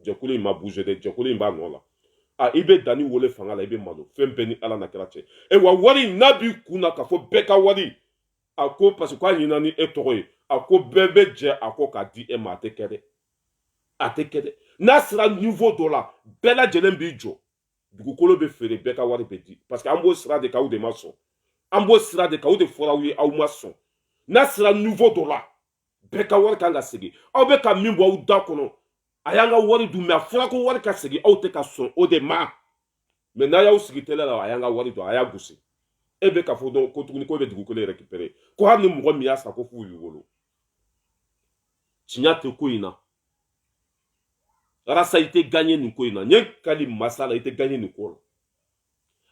jɛkulu in ma bouger dɛ jɛkulu in b'a nɔ la i bɛ Dani wele fanga la i bɛ malo fɛn bɛɛ ni ala na kɛra cɛ wa wari n'a b'i kun na k'a fɔ bɛɛ ka wari a ko parce que k'a ɲinina ni e tɔgɔ ye a ko bɛɛ bɛ jɛ a ko k'a di e ma a tɛ kɛ dɛ a tɛ kɛ dɛ n'a sera niveau dɔ la bɛɛ lajɛlen b'i jɔ dugukolo bɛ feere bɛɛ ka wari bɛ di parce que an b'o sira de k'aw de ma sɔn an b'o sira de k'aw de fɔra aw ye aw ma sɔn n'a sera niveau dɔ la bɛɛ ka wari kan ka segin aw bɛ ka min bɔ aw da kɔnɔ a y'an ka wari dun mɛ a fɔra ko wari ka segin aw tɛ ka sɔn o de ma mɛ n'a y'aw sigi télé la a y'an ka wari dun a y'a gosi e bɛ ka fɔ dɔn ko tuguni ko bɛ dugukolo récupérer ko hali ni mɔgɔ min y'a sa ko f'u y'u wolo tiɲɛ tɛ ko in na Rasa i tɛ gagné nin ko in na n ye kali masa la i tɛ gagné nin ko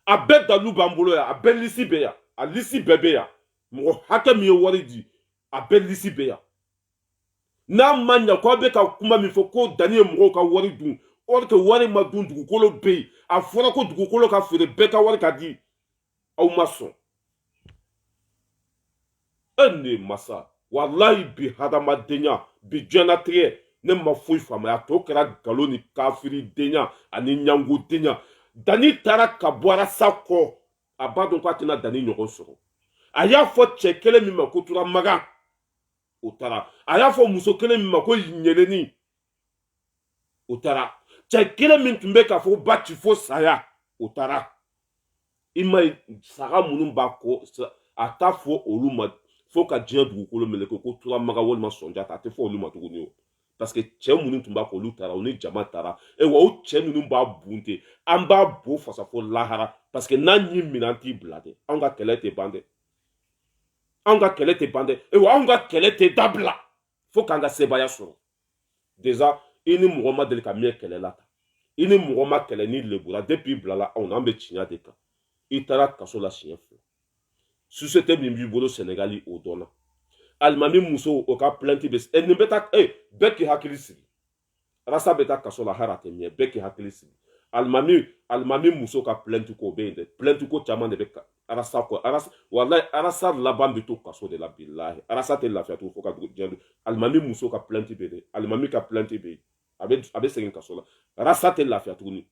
la a bɛɛ dalu b'an bolo yan a bɛɛ lisi bɛ yan a lisi bɛɛ bɛ yan mɔgɔ hakɛ min ye wari di a bɛɛ lisi bɛ yan n'a ma ɲɛ ko a bɛ ka kuma min fɔ ko Dani ye mɔgɔw ka wari dun or que wari ma dun dugukolo bɛ yen a fɔra ko dugukolo ka feere bɛɛ ka wari ka di aw ma sɔn e ne masa walayi bi hadamadenya bi diɲɛlatigɛ ne ma foyi faamuya tɔ kɛra nkalon ni kafiridenya ani ɲangudenya Dani taara ka bɔ Arasa kɔ a b'a dɔn k'a tɛna Dani ɲɔgɔn sɔrɔ a y'a fɔ cɛ kelen min ma ko Turamagan o taara a y'a fɔ muso kelen min ma ko Ɲeleni o taara cɛ kelen min tun bɛ k'a fɔ ba ci fo saya o taara i ma ye saga minnu b'a kɔ a t'a fɔ olu ma fo ka diɲɛ dugukolo meleke ko Turamagan walima Sɔnjata a tɛ fɔ olu ma tuguni o parce que cɛ minnu tun b'a kɔ olu taara u ni jama taara wa o cɛ ninnu b'a bunte an b'a bo fasa fo lahara parce que n'an y'i minɛ an t'i bila dɛ anw ka kɛlɛ tɛ ban dɛ anw ka kɛlɛ tɛ ban dɛ anw ka kɛlɛ tɛ dabila fo k'an ka sebaya sɔrɔ déjà i ni mɔgɔ ma deli ka mɛn kɛlɛ la tan i ni mɔgɔ ma kɛlɛ ni lebura depuis i bilala anw na an bɛ tiɲɛ de kan i taara kaso la siɲɛ fila société min b'i bolo Sénégali o dɔnna alimami muso o ka plainte bɛ nin bɛ taa bɛɛ k'i hakili sigi Rasa bɛ taa kaso la hara tɛ ɲɛ bɛɛ k'i hakili sigi alimami muso ka plainte ko bɛ yen dɛ plainte ko caman de bɛ Arasa kɔ walayi Arasa laban bɛ to kaso de la bilahi Arasa tɛ lafiya tugun fo ka diɲɛ alimami muso ka plainte bɛ yen alimami ka plainte bɛ yen a bɛ segin kaso la Arasa tɛ lafiya tuguni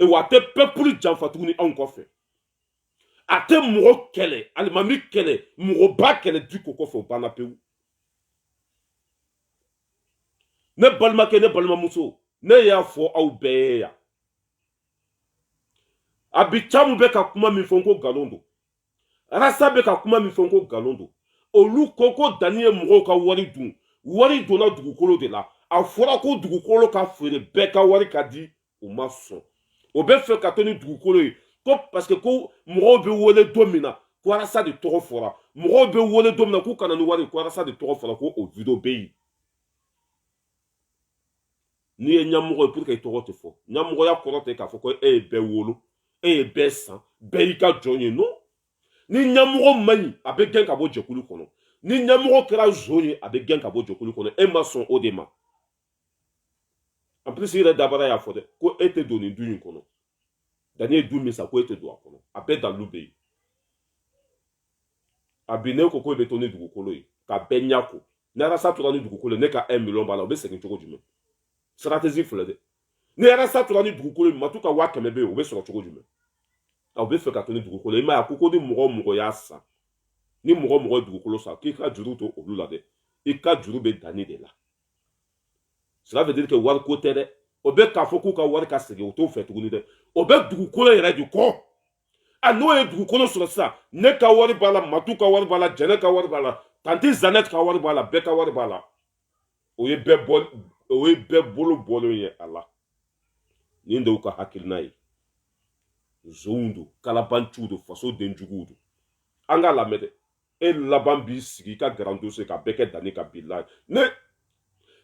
wa a tɛ peuple janfa tuguni anw kɔfɛ a tɛ mɔgɔ kɛlɛ alimami kɛlɛ mɔgɔba kɛlɛ di ko kɔfɛ o banna pewu ne balimakɛ ne balimamuso ne y'a fɔ aw bɛɛ ye yan a bi caman bɛ ka kuma min fɔ ko nkalon don Arasa bɛ ka kuma min fɔ ko nkalon don olu ko ko Dani ye mɔgɔw ka wari dun wari donna dugukolo de la a fɔra ko dugukolo ka feere bɛɛ ka wari ka di u ma sɔn o bɛ fɛ ka to ni dugukolo ye ko parce que ko mɔgɔw bɛ wele don min na ko Arasa de tɔgɔ fɔra mɔgɔw bɛ wele don min na k'u kana ni wari ko Arasa de tɔgɔ fɔra ko o video bɛ yen n'i ye ɲɛmɔgɔ ye pour que i tɔgɔ tɛ fɔ ɲɛmɔgɔya kɔrɔ tɛ k'a fɔ ko e ye bɛɛ wolo e ye bɛɛ san bɛɛ y'i ka jɔn ye non ni ɲɛmɔgɔ man ɲi a bɛ gɛn ka bɔ jɛkulu kɔnɔ ni ɲɛmɔgɔ kɛra zon ye a bɛ gɛn ka bɔ jɛkulu kɔnɔ e ma sɔn o de ma en plus i yɛrɛ dabara y'a fɔ dɛ ko e tɛ don nin du in kɔnɔ Dani ye du min sa ko e tɛ don a kɔnɔ a bɛɛ dalu bɛ yen a bi ne ko e bɛ to ni dugukolo ye ka bɛɛ ɲa ko ni Arasa tora ni dugukolo ye ne ka 1 million b'a la o bɛ segin cogo jumɛn stratégie filɛ dɛ ni Arasa tora ni dugukolo ye Matu ka 500 bɛ yen o bɛ sɔrɔ cogo jumɛn aw bɛ fɛ ka to ni dugukolo ye i m'a ye a ko ko ni mɔgɔ mɔgɔ y'a san ni mɔgɔ mɔgɔ ye dugukolo san k'i ka juru to olu la dɛ i ka juru bɛ Dani de la cela veut dire que wari ko tɛ dɛ o bɛ k'a fɔ k'u ka wari ka segin o t'o fɛ tuguni dɛ o bɛ dugukolo yɛrɛ de kɔ a n'o ye dugukolo sɔrɔ sisan ne ka wari b'a la Matu ka wari b'a la Jɛnɛ ka wari b'a la Tanti Zanette ka wari b'a la bɛɛ ka wari b'a la o ye bɛɛ bolo bɔlen ye a la nin de y'u ka hakilina ye zonw don kalabanciw don faso denjuguw don an k'a lamɛn dɛ e laban b'i sigi i ka grand dossier ka bɛɛ kɛ Dani ka bilahi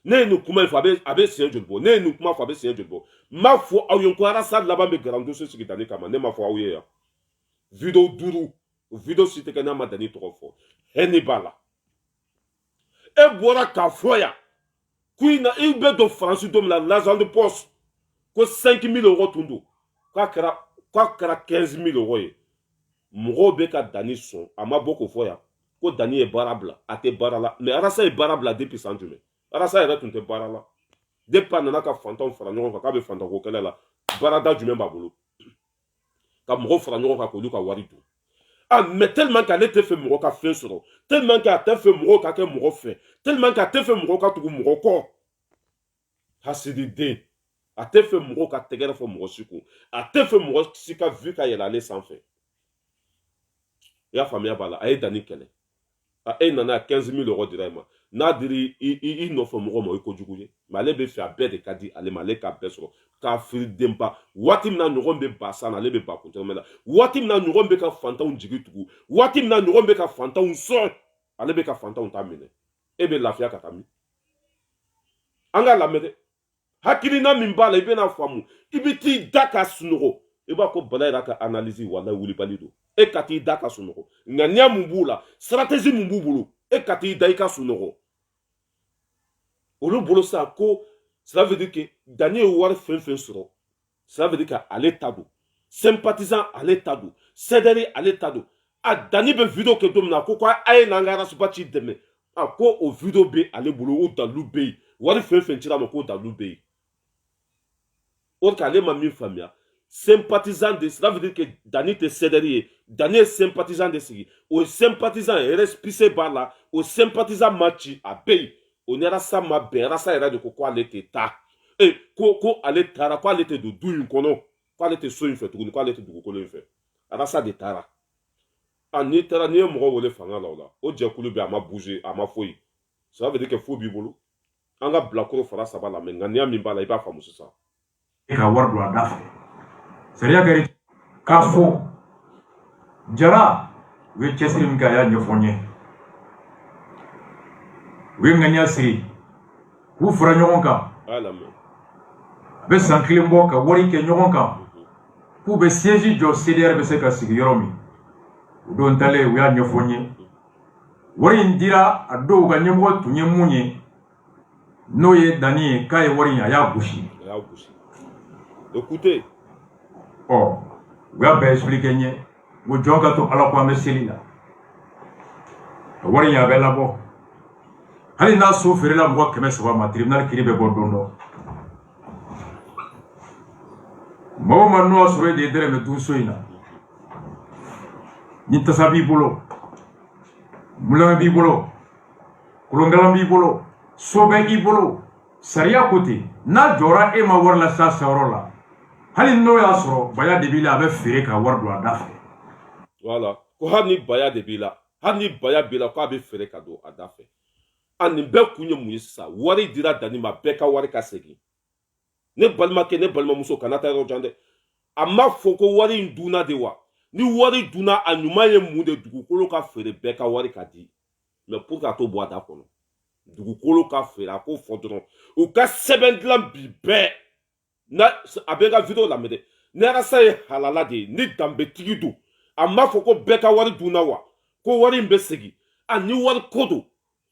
ne ye nin kuma in fɔ a bɛ siɲɛ joli bɔ ne ye nin kuma fɔ a bɛ siɲɛ joli bɔ n b'a fɔ aw ye ko Arasa laban bɛ grand dossier sigi Dani kama ne ma fɔ aw ye yan video 5 video si tɛ kɛ n'a ma Dani tɔgɔ fɔ hɛni b'a la e bɔra k'a fɔ yan ko i bɛ don Faransi don min na l'argent de poche ko 5 000 euros tun don k'a kɛra 15 000 euros ye mɔgɔw bɛ ka Dani sɔn a ma bɔ k'o fɔ yan ko Dani ye baara bila a tɛ baara la mais Arasa ye baara bila depuis san jumɛn Arasa yɛrɛ tun tɛ baara la depuis nana ka fantanw fara ɲɔgɔn kan k'a bɛ fantanko kɛlɛ la baarada jumɛn b'a bolo ka mɔgɔw fara ɲɔgɔn kan k'olu ka wari dun ah mais tellement qu'ale tɛ fɛ mɔgɔ ka fɛn sɔrɔ tellement qu'a tɛ fɛ mɔgɔw ka kɛ mɔgɔ fɛ tellement qu'a tɛ fɛ mɔgɔw ka tugu mɔgɔ kɔ hasididen a tɛ fɛ mɔgɔw ka tɛgɛrɛ fɔ mɔgɔ si kun a tɛ fɛ mɔgɔ si ka vu ka yɛlɛ ale sanfɛ i y'a faamuya b'a la a ye danni kɛlɛ e nana 15 000 euros dira i ma n'a diri i nɔfɛ mɔgɔ ma o ye kojugu ye mais ale bɛ fɛ a bɛɛ de ka di ale ma ale k'a bɛɛ sɔrɔ k'a firi denba waati min na ɲɔgɔn bɛ ba san na ale bɛ ba kuntɛrɛmɛ la waati min na ɲɔgɔn bɛ ka fantanw jigi tugu waati min na ɲɔgɔn bɛ ka fantanw sɔn ale bɛ ka fantanw ta minɛ e bɛ lafiya ka taa min an ka lamɛn dɛ hakilina min b'a la i bɛna faamu i bɛ t'i da ka sunɔgɔ i b'a ko bala yɛrɛ ka analyse wala wulibali don e ka t'i da ka sunɔgɔ ŋaniya mun b'u la stratégie mun b'u bolo e ka t'i da i ka sunɔgɔ olu bolo sa ko cela veut dire que Dani ye wari fɛn fɛn sɔrɔ cela veut dire que ale ta don sympathisant ale ta don cédéri ale ta don a Dani bɛ vidéo kɛ don min na ko a ye n'an ka arasuba ci dɛmɛ a ko o vidéo bɛ ale bolo o dalilu bɛ yen wari fɛn fɛn cira a ma k'o dalilu bɛ yen o de k'ale ma min faamuya sympathisant de cela veut dire que Dani tɛ cédéri ye Dani ye sympathisant de sigi o sympathisant récépissé b'a la o sympathisant ma ci a bɛ yen o ni Arasa ma bɛn Arasa yɛrɛ de ko ale tɛ taa ko ale taara ko ale tɛ don du in kɔnɔ ko ale tɛ so in fɛ tuguni ko ale tɛ dugukolo in fɛ Arasa de taara n'i taara n'i ye mɔgɔ wele fanga la o la o jɛkulu bɛ a ma bouger a ma foyi ça veut dire que fo b'i bolo an ka bilakoro fara saba la mais ŋaniya min b'a la i b'a faamu sisan e ka wari don a da fɛ sariya kɛra k'a fɔ jara u ye cɛsiri min kɛ a y'a ɲɛfɔ n ye u ye ŋaniya siri k'u fara ɲɔgɔn kan a bɛ san kelen bɔ ka wari kɛ ɲɔgɔn kan k'u bɛ siège jɔ CDR bɛ se ka sigi yɔrɔ min o don talen u y'a ɲɛfɔ n ye wari in dira a dɔw ka ɲɛmɔgɔ tun ye mun ye n'o ye Dani ye k'a ye wari in a y'a gosi écoutez u y'a bɛɛ expliqué n ye ko jɔn ka to Ala ko an bɛ seli la wari in a bɛ labɔ hali n'a so feerela mɔgɔ 300 ma tribunal kiiri bɛ bɔ don dɔ maa o maa n'o y'a sɔrɔ e de ye dɛrɛmɛ dun so in na ni tasa b'i bolo mulɔn b'i bolo kolonkalan b'i bolo so bɛ i bolo sariya ko ten n'a jɔra e ma wari la sa sayɔrɔ la hali n'o y'a sɔrɔ baya de b'i la a bɛ feere ka wari don a da fɛ voilà ko hali ni baya de b'i la hali ni baya b'i la k'a bɛ feere ka don a da fɛ nin bɛɛ kun ye mun ye sisan wari dira Dani ma bɛɛ ka wari ka segin ne balimakɛ ne balimamuso kana taa yɔrɔ jan dɛ a ma fɔ ko wari in dunna de wa ni wari dunna a ɲuman ye mun de dugukolo ka feere bɛɛ ka wari ka di mais pour ka to bɔ a da kɔnɔ dugukolo ka feere a k'o fɔ dɔrɔn u ka sɛbɛn dilan bi bɛɛ a bɛ n ka vidéo lamɛn dɛ ni Arasa ye halala de ye ni danbetigi don a ma fɔ ko bɛɛ ka wari dunna wa ko wari in bɛ segin ni wari ko don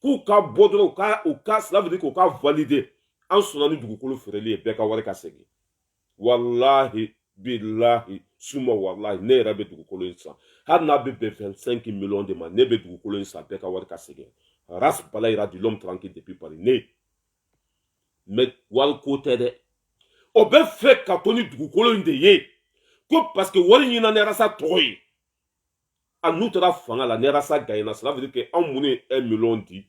k'u ka bɔ dɔrɔn u ka cela veut dire k'u ka valider an sɔnna ni dugukolo feereli ye bɛɛ ka wari ka segin walahi bilahi suma walahi ne yɛrɛ bɛ dugukolo in san hali n'a bɛ bɛn 25 millions de ma ne bɛ dugukolo in san bɛɛ ka wari ka segin race bala ira du l'homme tranquille depuis Paris ne mais wari ko tɛ dɛ o bɛ fɛ ka to ni dugukolo in de ye ko parce que wari ɲina ni Arasa tɔgɔ ye n'u taara fanga la ni Arasa gagnera cela veut dire que anw minnu ye 1 million di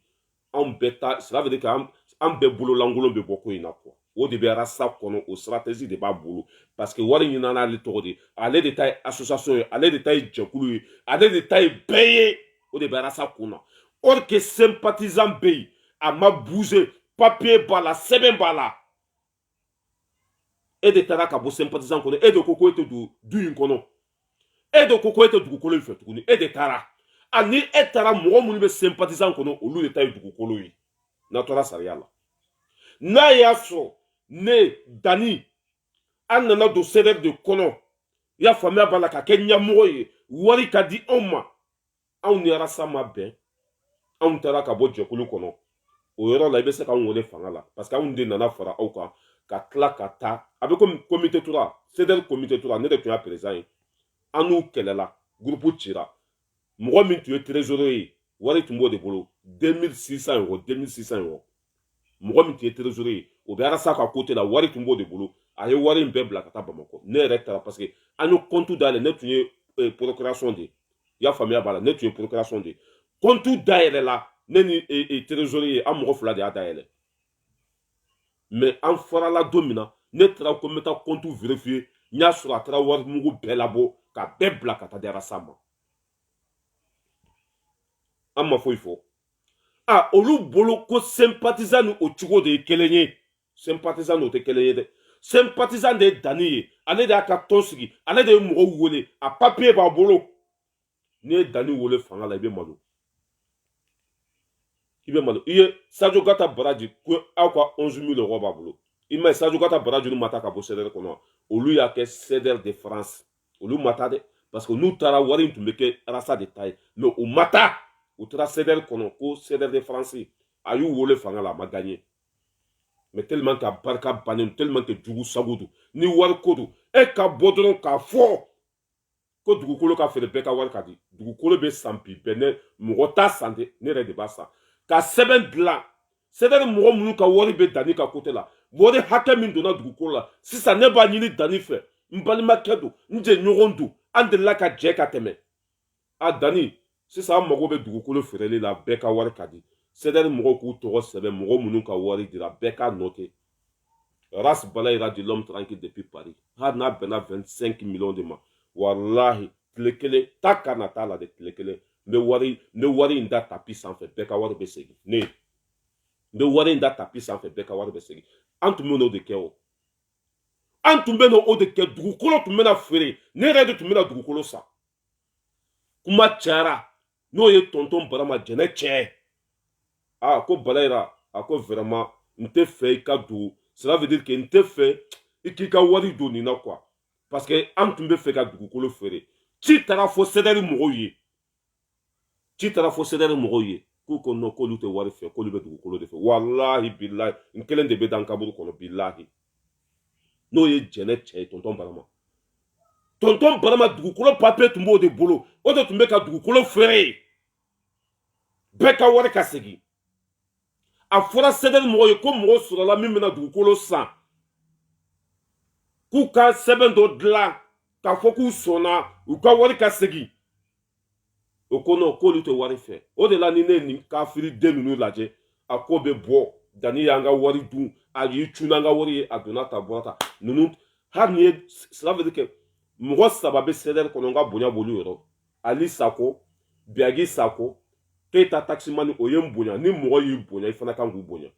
anw bɛɛ ta cela veut dire que an bɛɛ bolo lankolon bɛ bɔ ko in na quoi o de bɛ Arasa kɔnɔ o stratégie de b'a bolo parce que wari ɲina n'ale tɔgɔ de ale de ta ye association ye ale de ta ye jɛkulu ye ale de ta ye bɛɛ ye o de bɛ Arasa kun na or que sympathisant bɛ yen a ma bouger papier b'a la sɛbɛn b'a la e de taara ka bɔ sympathisant kɔnɔ e de ko ko e tɛ don du in kɔnɔ e de ko ko e tɛ dugukolo in fɛ tuguni e de taara ni e taara mɔgɔ minnu bɛ sympathisant kɔnɔ olu de ta ye dugukolo ye n'a tora sariya la n'a y'a sɔrɔ ne Dani an nana don CDR de kɔnɔ i y'a faamuya b'a la ka kɛ ɲɛmɔgɔ ye wari ka di anw ma anw ni Arasa ma bɛn anw taara ka bɔ jɛkulu kɔnɔ o yɔrɔ la i bɛ se k'anw wele fanga la parce que anw de nana fara aw kan ka tila ka taa a bɛ komi comité tora CDR comité tora ne de tun y'a président ye an n'u kɛlɛla groupe cira mɔgɔ min tun ye trésorier ye wari tun b'o de bolo 2600 euros mɔgɔ min tun ye trésorier ye o bɛ arasa ka côté la wari tun b'o de bolo a ye wari in bɛɛ bila ka taa Bamakɔ ne yɛrɛ taara parce que an ye compte dayɛlɛ ne tun ye procuration de i y'a faamuya b'a la ne tun ye procuration de compte dayɛlɛ la ne ni trésorier an mɔgɔ 2 de y'a dayɛlɛ mais an farala don min na ne taara ko n bɛ taa compte vérifier n y'a sɔrɔ a taara wari mugu bɛɛ labɔ ka bɛɛ bila ka taa di arasa ma an ma foyi fɔ olu bolo ko sympathisant ni o cogo de ye kelen ye sympathisant n'o tɛ kelen ye dɛ sympathisant de ye Dani ye ale de y'a ka tɔn sigi ale de ye mɔgɔw wele a papier b'a bolo n'i ye Dani wele fanga la i bɛ malo i ye Sadio Gata Baraji ko aw ka 11 000 euros b'a bolo i ma ye Sadio Gata Baraji ma taa ka bɔ CDR kɔnɔ olu y'a kɛ CDR de France olu ma taa dɛ parce que n'u taara wari in tun bɛ kɛ arasa de ta ye mais u ma taa u taara CDR kɔnɔ ko CDR de France a y'u wele fanga la a ma gagné mais tellement que a barika bannen tellement que jugu sago don ni wari ko don e ka bɔ dɔrɔn k'a fɔ ko dugukolo ka feere bɛɛ ka wari ka di dugukolo bɛ san bi bɛɛ ne mɔgɔ t'a san dɛ ne yɛrɛ de b'a san ka sɛbɛn dilan CDR mɔgɔ minnu ka wari bɛ Dani ka côté la wari hakɛ min donna dugukolo la sisan ne b'a ɲini Dani fɛ n balimakɛ don n jɛɲɔgɔn don an delila ka jɛ ka tɛmɛ Dani sisan an mago bɛ dugukolo feereli la bɛɛ ka wari ka di CDR mɔgɔw k'u tɔgɔ sɛbɛn mɔgɔ minnu ka wari dira bɛɛ ka noter Ras Bala ira dit l'homme tranquille depuis Paris hali n'a bɛnna 25 millions de ma wallahi tile kelen ta kana t'a la de tile kelen n bɛ wari in da tapi sanfɛ bɛɛ ka wari bɛ segin ne n bɛ wari in da tapi sanfɛ bɛɛ ka wari bɛ segin an tun bɛ n'o de kɛ o an tun bɛ n'o de kɛ dugukolo tun bɛna feere ne yɛrɛ de tun bɛna dugukolo san kuma cayara n'o ye tonton Barama jɛnɛ cɛ ko Balayira a ko vraiment n tɛ fɛ i ka don cela veut dire que n tɛ fɛ i k'i ka wari don nin na quoi parce que an tun bɛ fɛ ka dugukolo feere ci taara fɔ CDR mɔgɔw ye k'u ko non k'olu tɛ wari fɛ k'olu bɛ dugukolo de fɛ wallahi billahi n kelen de bɛ da n kaburu kɔnɔ billahi n'o ye jɛnɛ cɛ ye tonton Barama dugukolo papier tun b'o de bolo o de tun bɛ ka dugukolo feere bɛɛ ka wari ka segin a fɔra CDR mɔgɔw ye ko mɔgɔ sɔrɔla min bɛna dugukolo san k'u ka sɛbɛn dɔ dilan k'a fɔ k'u sɔnna u ka wari ka segin o ko non k'olu tɛ wari fɛ o de la ni ne ye nin kafiri den ninnu lajɛ a ko bɛ bɔ Dani y'an ka wari dun a y'i cun n'an ka wari ye a donna ta bɔra ta ninnu hali ni ye cela veut dire que mɔgɔ 3 bɛ CDR kɔnɔ n ka bonya b'olu yɔrɔ Ali Sako Biagi Sako Keita Taximani o ye n bonya ni mɔgɔ y'i bonya i fana kan k'u bonya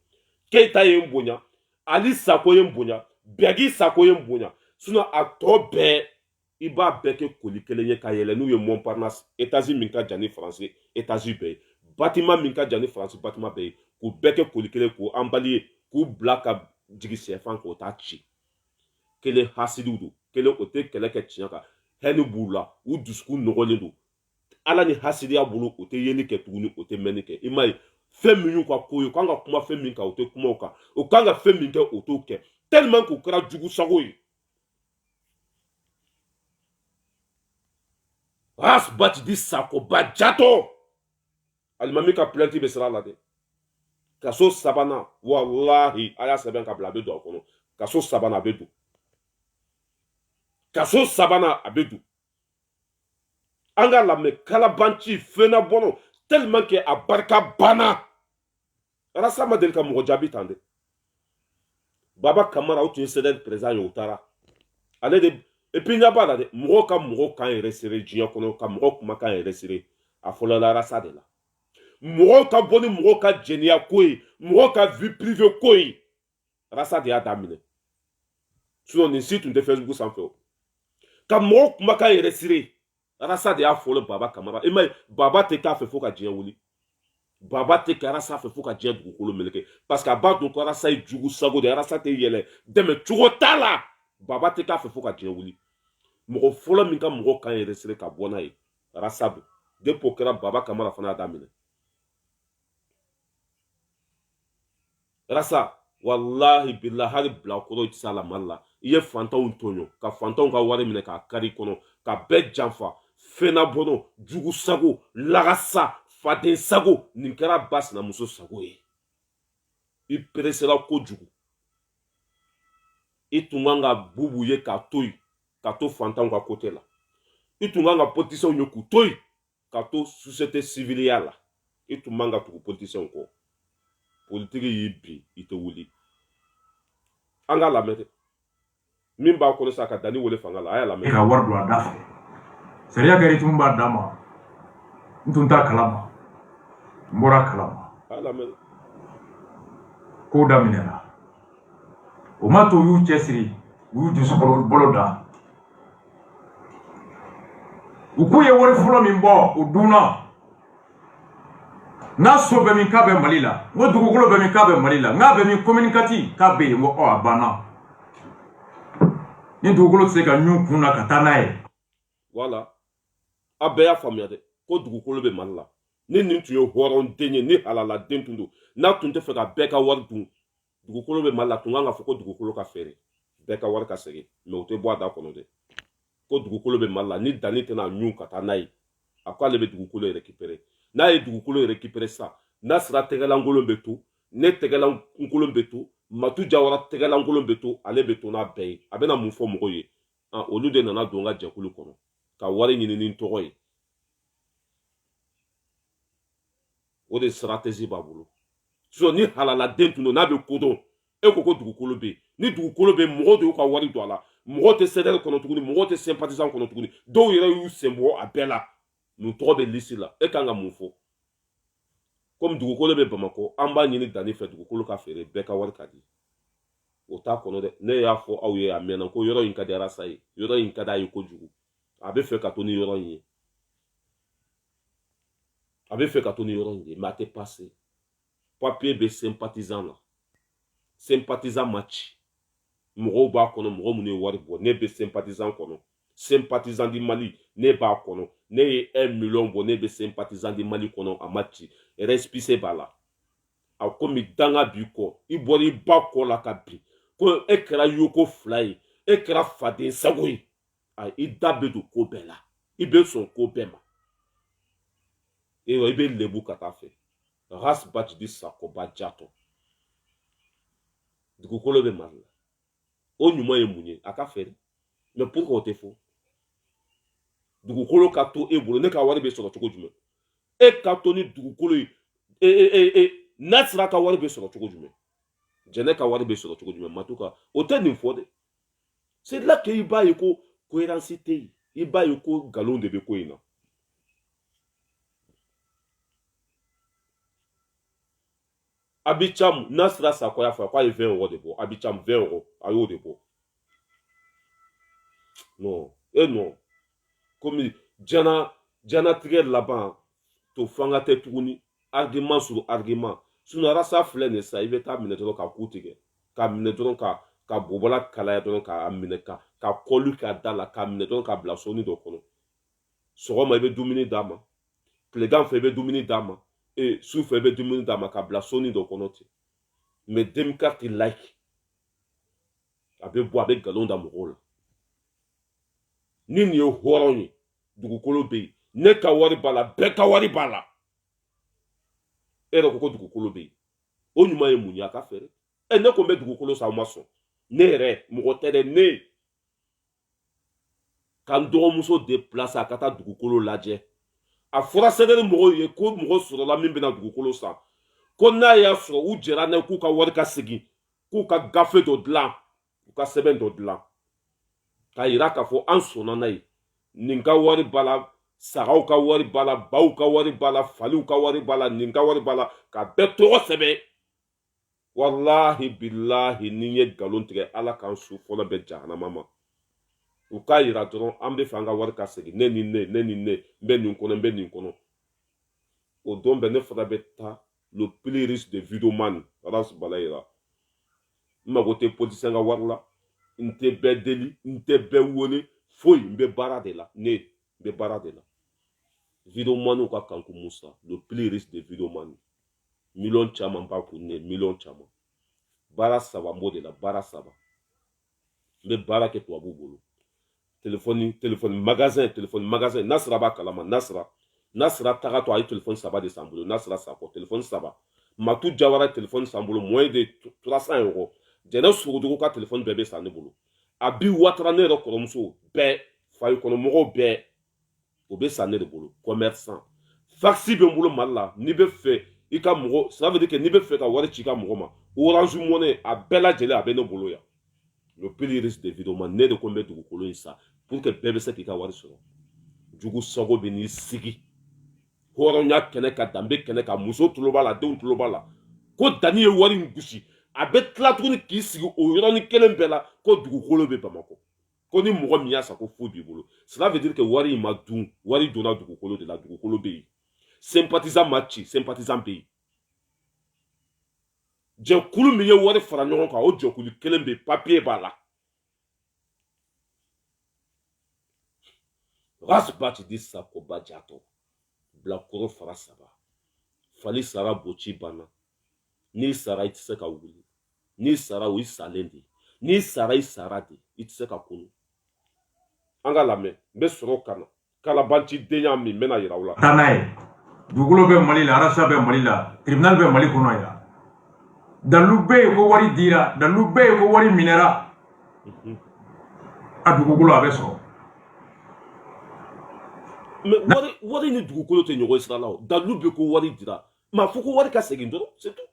Keita ye n bonya Ali Sako ye n bonya Biagi Sako ye n bonya sinon a tɔ bɛɛ i b'a bɛɛ kɛ koli kelen ye ka yɛlɛ n'u ye Montparnasse étage min ka jan ni France étage bɛɛ ye bâtiment min ka jan ni France bâtiment bɛɛ ye k'u bɛɛ kɛ koli kelen k'u emballé k'u bila ka jigin sɛfan k'o taa ci kelen hasidiw don kelen o tɛ kɛlɛ kɛ tiɲɛ kan hɛni b'u la u dusukun nɔgɔlen don ala ni hasidiya bolo o tɛ yeli kɛ tuguni o tɛ mɛnni kɛ i m'a ye fɛn min y'u ka ko ye u kan ka kuma fɛn min kan o tɛ kuma o kan u kan ka fɛn min kɛ o t'o kɛ tellement k'u kɛra jugu sago ye Ras Batidi Sako Badjato alimami ka plainte bɛ sira la dɛ kaso 3nan wallahi a y'a sɛbɛn ka bila a bɛ don a kɔnɔ kaso 3nan a bɛ don kaso 3nan a bɛ don an ka lamɛn kalabanci fɛnna bɔnɔ tellement que a barika banna Arasa ma deli ka mɔgɔ jaabi tan dɛ Baba Kamara o tun ye CDR président ye o taara ale de et puis ɲa b'a la dɛ mɔgɔw ka mɔgɔw kan yɛrɛ sere diɲɛ kɔnɔ ka mɔgɔw kumakan yɛrɛ sere a fɔlɔla Arasa de la mɔgɔw ka bɔ ni mɔgɔw ka jɛnɛya ko ye mɔgɔw ka vie privée ko ye Arasa de y'a daminɛ sinon nin si tun tɛ Facebook sanfɛ o ka mɔgɔw kumakan yɛrɛ sere Arasa de y'a fɔlɔ Baba Kamara i m'a ye Baba tɛ k'a fɛ fo ka diɲɛ wuli Baba tɛ kɛ Arasa fɛ fo ka diɲɛ dugukolo meleke parce que a b'a dɔn ko Arasa ye jugu sago de Arasa tɛ yɛlɛ dɛmɛ cogo t'a la Baba tɛ k'a fɛ fo ka diɲɛ wuli mɔgɔ fɔlɔ min ka mɔgɔ kan yɛrɛ sere ka bɔ n'a ye Arasa don depuis o kɛra Baba Kamara fana y'a daminɛ Arasa wallahi billahi hali bilakoro i tɛ s'a la Mali la i ye fantanw tɔɲɔ ka fantanw ka wari minɛ k'a kari kɔnɔ ka bɛɛ janfa fɛnna bɔnɔ jugu sago lagasa faden sago nin kɛra ba sinamuso sago ye i peresera kojugu i tun kan ka bubu ye k'a to yen ka to fantanw ka côté la i tun kan ka politiciens ye k'u to yen ka to société civile ya la i tun man ka tugu politiciens kɔ politiki y'i bi i tɛ wuli an k'a lamɛn dɛ min b'a kɔnɔ sa ka Dani wele fanga la a y'a lamɛn ka wari don a da fɛ sariya kɛra i tun b'a d'a ma n tun t'a kalama n bɔra kalama a y'a lamɛn kow daminɛna o ma to u y'u cɛsiri u y'u dusu bolo da u k'u ye wari fɔlɔ min bɔ o dunna n'a so bɛ min k'a bɛ Mali la n ko dugukolo bɛ min k'a bɛ Mali la n'a bɛ min communiqué k'a bɛ yen n ko a banna ni dugukolo tɛ se ka ɲun kun na ka taa n'a ye voilà a bɛɛ y'a faamuya dɛ ko dugukolo bɛ Mali la ni nin tun ye hɔrɔnden ye ni halaladen tun don n'a tun tɛ fɛ ka bɛɛ ka wari dun dugukolo bɛ Mali la tun kan ka fɔ ko dugukolo ka feere bɛɛ ka wari ka segin mais o tɛ bɔ a da kɔnɔ dɛ ko dugukolo bɛ Mali la ni Dani tɛna ɲun ka taa n'a ye a ko ale bɛ dugukolo récupérer n'a ye dugukolo récupérer sa n'a sera tɛgɛlankolon bɛ to ne tɛgɛlankolon bɛ to Matu Jawara tɛgɛlankolon bɛ to ale bɛ to n'a bɛɛ ye a bɛna mun fɔ mɔgɔw ye olu de nana don n ka jɛkulu kɔnɔ ka wari ɲini ni tɔgɔ ye o de stratégie b'a bolo sinon ni halaladen tun don n'a bɛ kodɔn e ko ko dugukolo bɛ yen ni dugukolo bɛ yen mɔgɔw de y'u ka wari don a la mɔgɔw tɛ CDR kɔnɔ tuguni mɔgɔw tɛ sympathisant kɔnɔ tuguni dɔw yɛrɛ y'u sen bɔ a bɛɛ la nin tɔgɔ bɛ liste la e kan ka mun fɔ komi dugukolo bɛ Bamakɔ an b'a ɲini Dani fɛ dugukolo ka feere bɛɛ ka wari ka di o t'a kɔnɔ dɛ ne y'a fɔ aw ye a mɛnna ko yɔrɔ in ka di Arasa ye yɔrɔ in ka d'a ye kojugu a bɛ fɛ ka to ni yɔrɔ in ye a bɛ fɛ ka to ni yɔrɔ in ye mais a tɛ passer papier bɛ sympathisant la sympathisant ma ci mɔgɔw b'a kɔnɔ mɔgɔ minnu ye wari bɔ ne bɛ sympathisant kɔnɔ sympathisant di Mali ne b'a kɔnɔ ne ye 1 million bɔ ne bɛ sympathisant di Mali kɔnɔ a ma ci récépissé b'a la a komi danga b'i kɔ i bɔra i ba kɔ la ka bin ko e kɛra yoko 2 ye e kɛra faden sago ye i da bɛ don ko bɛɛ la i bɛ sɔn ko bɛɛ ma i bɛ lebu ka taa fɛ Rasbach di Sakoba Jatɔ dugukolo bɛ Mali la o ɲuman ye mun ye a ka feere mais pourquoi o tɛ fɔ dugukolo ka to e bolo ne ka wari bɛ sɔrɔ cogo jumɛn e ka to ni dugukolo ye Nasira ka wari bɛ sɔrɔ cogo jumɛn Jɛnɛ ka wari bɛ sɔrɔ cogo jumɛn Matuka o tɛ nin fɔ dɛ c'est là que i b'a ye ko cohérence tɛ yen i b'a ye ko nkalon de bɛ ko in na Abidjan Nasira Sakɔ y'a fɔ k'a ye 20 € de bɔ Abidjan 20 € a y'o de bɔ non komi janatigɛ laban to fanga tɛ tuguni argument sur argument sinon Arasa filɛ nin sa i bɛ taa minɛ dɔrɔn ka ku tigɛ ka minɛ dɔrɔn ka bobɔla kalaya dɔrɔn k'a minɛ ka kɔlu k'a da la k'a minɛ dɔrɔn k'a bila soni dɔ kɔnɔ sɔgɔma i bɛ dumuni d'a ma tilegan fɛ i bɛ dumuni d'a ma su fɛ i bɛ dumuni d'a ma k'a bila soni dɔ kɔnɔ ten mais Demka tɛ like a bɛ bɔ a bɛ nkalon da mɔgɔw la ni nin ye hɔrɔn ye dugukolo bɛ yen ne ka wari b'a la bɛɛ ka wari b'a la e yɛrɛ ko dugukolo bɛ yen o ɲuman ye mun ye a ka feere ne ko n bɛ dugukolo san aw ma sɔn ne yɛrɛ mɔgɔ tɛ dɛ ne ka n dɔgɔmuso déplacer a ka taa dugukolo lajɛ a fɔra CDR mɔgɔw ye ko mɔgɔ sɔrɔla min bɛna dugukolo san ko n'a y'a sɔrɔ u jɛra n'a ye k'u ka wari ka segin k'u ka gafe dɔ dilan u ka sɛbɛn dɔ dilan k'a yira k'a fɔ an sɔnna n'a ye nin ka wari b'a la sagaw ka wari b'a la baw ka wari b'a la faliw ka wari b'a la nin ka wari b'a la ka bɛɛ tɔgɔ sɛbɛn walahi bilahi ni ye nkalon tigɛ ala k'an su fɔlɔ bɛ jahanama ma u k'a yira dɔrɔn an bɛ fɛ an ka wari ka segin ne ni ne n bɛ nin kɔnɔ n bɛ nin kɔnɔ o don bɛɛ ne fana bɛ taa le plus riche de Videoman Ras Balayira n mago tɛ politicien ka wari la n tɛ bɛɛ deli n tɛ bɛɛ wele foyi n bɛ baara de la ne n bɛ baara de la Videoman ka Kanku Musa le plus riche de Videoman miliyɔn caman b'a kun ne miliyɔn caman baara saba n b'o de la baara saba n bɛ baara kɛ tubabuw bolo téléphone magasin Nasira b'a kalama Nasira taga to a ye téléphone saba de san bolo Nasira Sakɔ téléphone saba Matu Jawara téléphone san bolo moins de 300 €. jɛnɛ sogodogo ka telefɔni bɛɛ bɛ san ne bolo a bi watara ne yɛrɛ kɔrɔmuso bɛɛ fayi kɔnɔmɔgɔw bɛɛ o bɛ san ne de bolo commerçant faxi bɛ n bolo Mali la n'i bɛ fɛ i ka mɔgɔ ça veut dire que n'i bɛ fɛ ka wari ci i ka mɔgɔ ma Orange Money a bɛɛ lajɛlen a bɛ ne bolo yan le prix risque de vidéo ne de ko n bɛ dugukolo in san pour que bɛɛ bɛ se k'i ka wari sɔrɔ jugu sago bɛ n'i sigi hɔrɔnya kɛnɛ ka danbe kɛnɛ ka muso tulo b'a la denw tulo b'a la ko Dani ye wari in gosi a bɛ tila tuguni k'i sigi o yɔrɔnin kelen bɛɛ la ko dugukolo bɛ Bamakɔ ko ni mɔgɔ min y'a san ko foyi b'i bolo cela veut dire que wari in ma dun wari donna dugukolo de la dugukolo bɛ yen sympathisant ma ci sympathisant bɛ yen jɛkulu min ye wari fara ɲɔgɔn kan o jɛkulu kelen bɛ papier b'a la rasbati di sakoba jatɔ bilakoro fara saba fali sara boci banna n'i sara i tɛ se ka wuli n'i sara o i salen de n'i sara i sara de i tɛ se ka kunu an ka lamɛn n bɛ sɔrɔ ka na kalabanci den y'a min n bɛna yira aw la. taa n'a ye dugukolo bɛ Mali la arasa bɛ Mali la tribunal bɛ Mali kɔnɔ yan dalu bɛ yen ko wari dira dalu bɛ yen ko wari minɛra a dugukolo a bɛ sɔrɔ. mais wari ni dugukolo tɛ ɲɔgɔn sira la o dalu bɛ ko wari dira m'a fɔ ko wari ka segin dɔrɔn c'est tout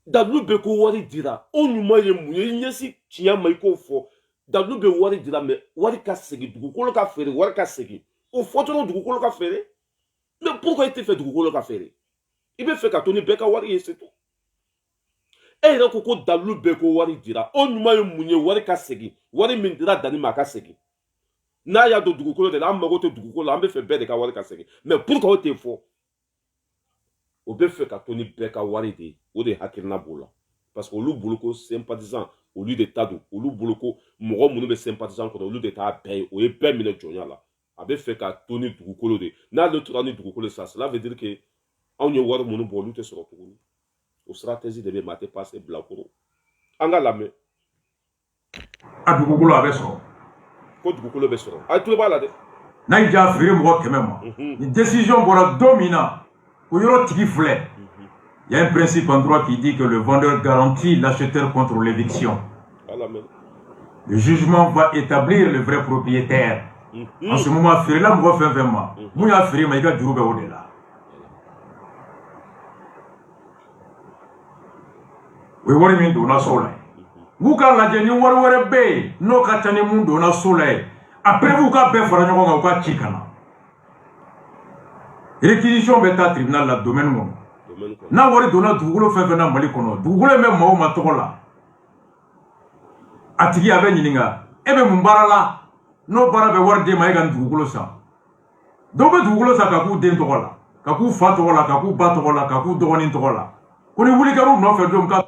dalu bɛ ko wari dira o ɲuman ye mun ye i ɲɛsin tiɲɛ ma i k'o fɔ dalu bɛ wari dira mais wari ka segin dugukolo ka feere wari ka segin o fɔ dɔrɔn dugukolo ka feere mais pourquoi i tɛ fɛ dugukolo ka feere i bɛ fɛ ka to ni bɛɛ ka wari ye c'est tout e yɛrɛ ko ko dalu bɛ ko wari dira o ɲuman ye mun ye wari ka segin wari min dira Dani ma a ka segin n'a y'a don dugukolo de la an mago tɛ dugukolo la an bɛ fɛ bɛɛ de ka wari ka segin mais pourquoi o tɛ fɔ o bɛ fɛ ka to ni bɛɛ ka wari de ye o de hakilina b'o la parce que olu bolo ko sympathisant olu de ta don olu bolo ko mɔgɔ minnu bɛ sympathisant kɔnɔ olu de t'a bɛɛ ye o ye bɛɛ minɛ jɔnya la a bɛ fɛ ka to ni dugukolo de n'ale tora ni dugukolo sa cela veut dire que anw ye wari minnu bɔ olu tɛ sɔrɔ tuguni o stratégie de bɛ maa tɛ passé bilakoro an ka lamɛn a dugukolo a bɛ sɔrɔ ko dugukolo bɛ sɔrɔ a tulo b'a la dɛ n'a y'i ja feere mɔgɔ 100 ma ni décision bɔra don min na o yɔrɔ tigi filɛ il y a un principe en droit qui dit que le vendeur garantit l'acheteur contre l'éviction. Le jugement va établir le vrai propriétaire. En ce moment, feere la mɔgɔ fɛn fɛn ma mun y'a feere ma i ka juru bɛ o de la. o ye wari min donna so la n'u ka lajɛ ni wari wɛrɛ bɛ yen n'o ka ca ni mun donna so la ye après b'u ka bɛɛ fara ɲɔgɔn kan u ka ci ka na réquisition bɛ taa tribunal la domaine kɔnɔ n'a wari donna dugukolo fɛn fɛn na Mali kɔnɔ dugukolo in bɛ maa o maa tɔgɔ la a tigi a bɛ ɲininka e bɛ mun baara la n'o baara bɛ wari d'e ma e ka nin dugukolo san dɔw bɛ dugukolo san ka k'u den tɔgɔ la ka k'u fa tɔgɔ la ka k'u ba tɔgɔ la ka k'u dɔgɔnin tɔgɔ la ko ni wuli kɛra u nɔfɛ don ka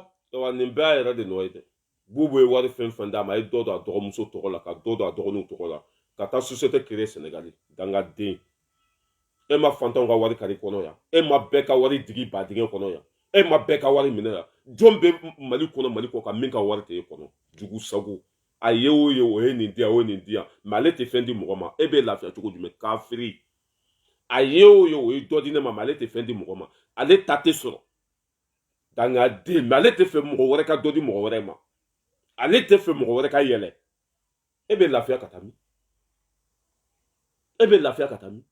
nin bɛɛ yɛrɛ de nɔ ye dɛ bubu ye wari fɛn fɛn d'a ma a ye dɔ don a dɔgɔmuso tɔgɔ la ka dɔ don a dɔgɔninw tɔgɔ la ka taa société créer Sénégal dangaden e ma fantanw ka wari kari kɔnɔ yan e ma bɛɛ ka wari digi ba dingɛ kɔnɔ yan e ma bɛɛ ka wari minɛ yan jɔn bɛ Mali kɔnɔ Mali kɔ ka min ka wari tɛ e kɔnɔ jugu sago a ye o ye o ye nin di yan o ye nin di yan mais ale tɛ fɛn di mɔgɔ ma e bɛ lafiya cogo jumɛn kafiri a ye o ye o ye dɔ di ne ma mais ale tɛ fɛn di mɔgɔ ma ale ta tɛ sɔrɔ dangaden mais ale tɛ fɛ mɔgɔ wɛrɛ ka dɔ di mɔgɔ wɛrɛ ma ale tɛ fɛ mɔgɔ wɛrɛ ka yɛlɛ e bɛ lafiya ka taa min e bɛ lafiya ka taa min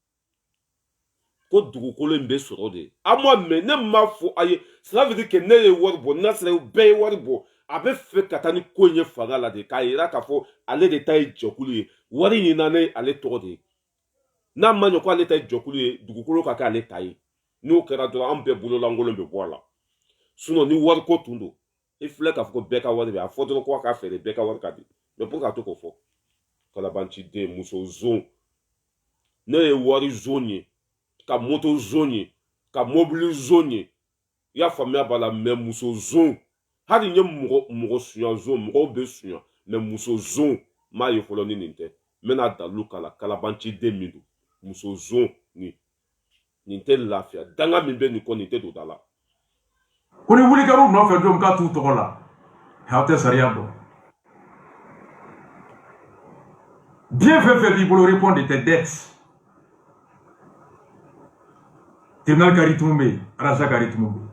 ko dugukolo in bɛ sɔrɔ de a ma mɛ ne ma fɔ a ye cela veut dire que ne ye wari bɔ n'a sera bɛɛ ye wari bɔ a bɛ fɛ ka taa ni ko in ye fanga la de k'a yira k'a fɔ ale de ta ye jɛkulu ye wari ɲinan ne ale tɔgɔ de ye n'a ma ɲɛ ko ale ta ye jɛkulu ye dugukolo ka kɛ ale ta ye n'o kɛra dɔrɔn an bɛɛ bololankolon bɛ bɔ a la sinon ni wari ko tun don i filɛ k'a fɔ ko bɛɛ ka wari bɛ a fɔ dɔrɔn ko a ka feere bɛɛ ka wari ka di mais pour ka to k'o fɔ kalabanciden muso zon ne ye wari zon ye ka moto zon ye ka mobili zon ye i y'a faamuya b'a la mais muso zon hali n ye mɔgɔ suɲɛ zon mɔgɔw bɛ suɲɛ mais muso zon m'a ye fɔlɔ ni nin tɛ n bɛna dalu k'a la kalabanciden min don muso zon nin tɛ lafiya danga min bɛ nin kɔ nin tɛ don da la ko ni wuli kɛra u nɔfɛ don k'a t'u tɔgɔ la aw tɛ sariya dɔn bien fɛn fɛn b'i bolo répond de tes dettes tribunal ka rythme bɛ yen arasa ka rythme bɛ yen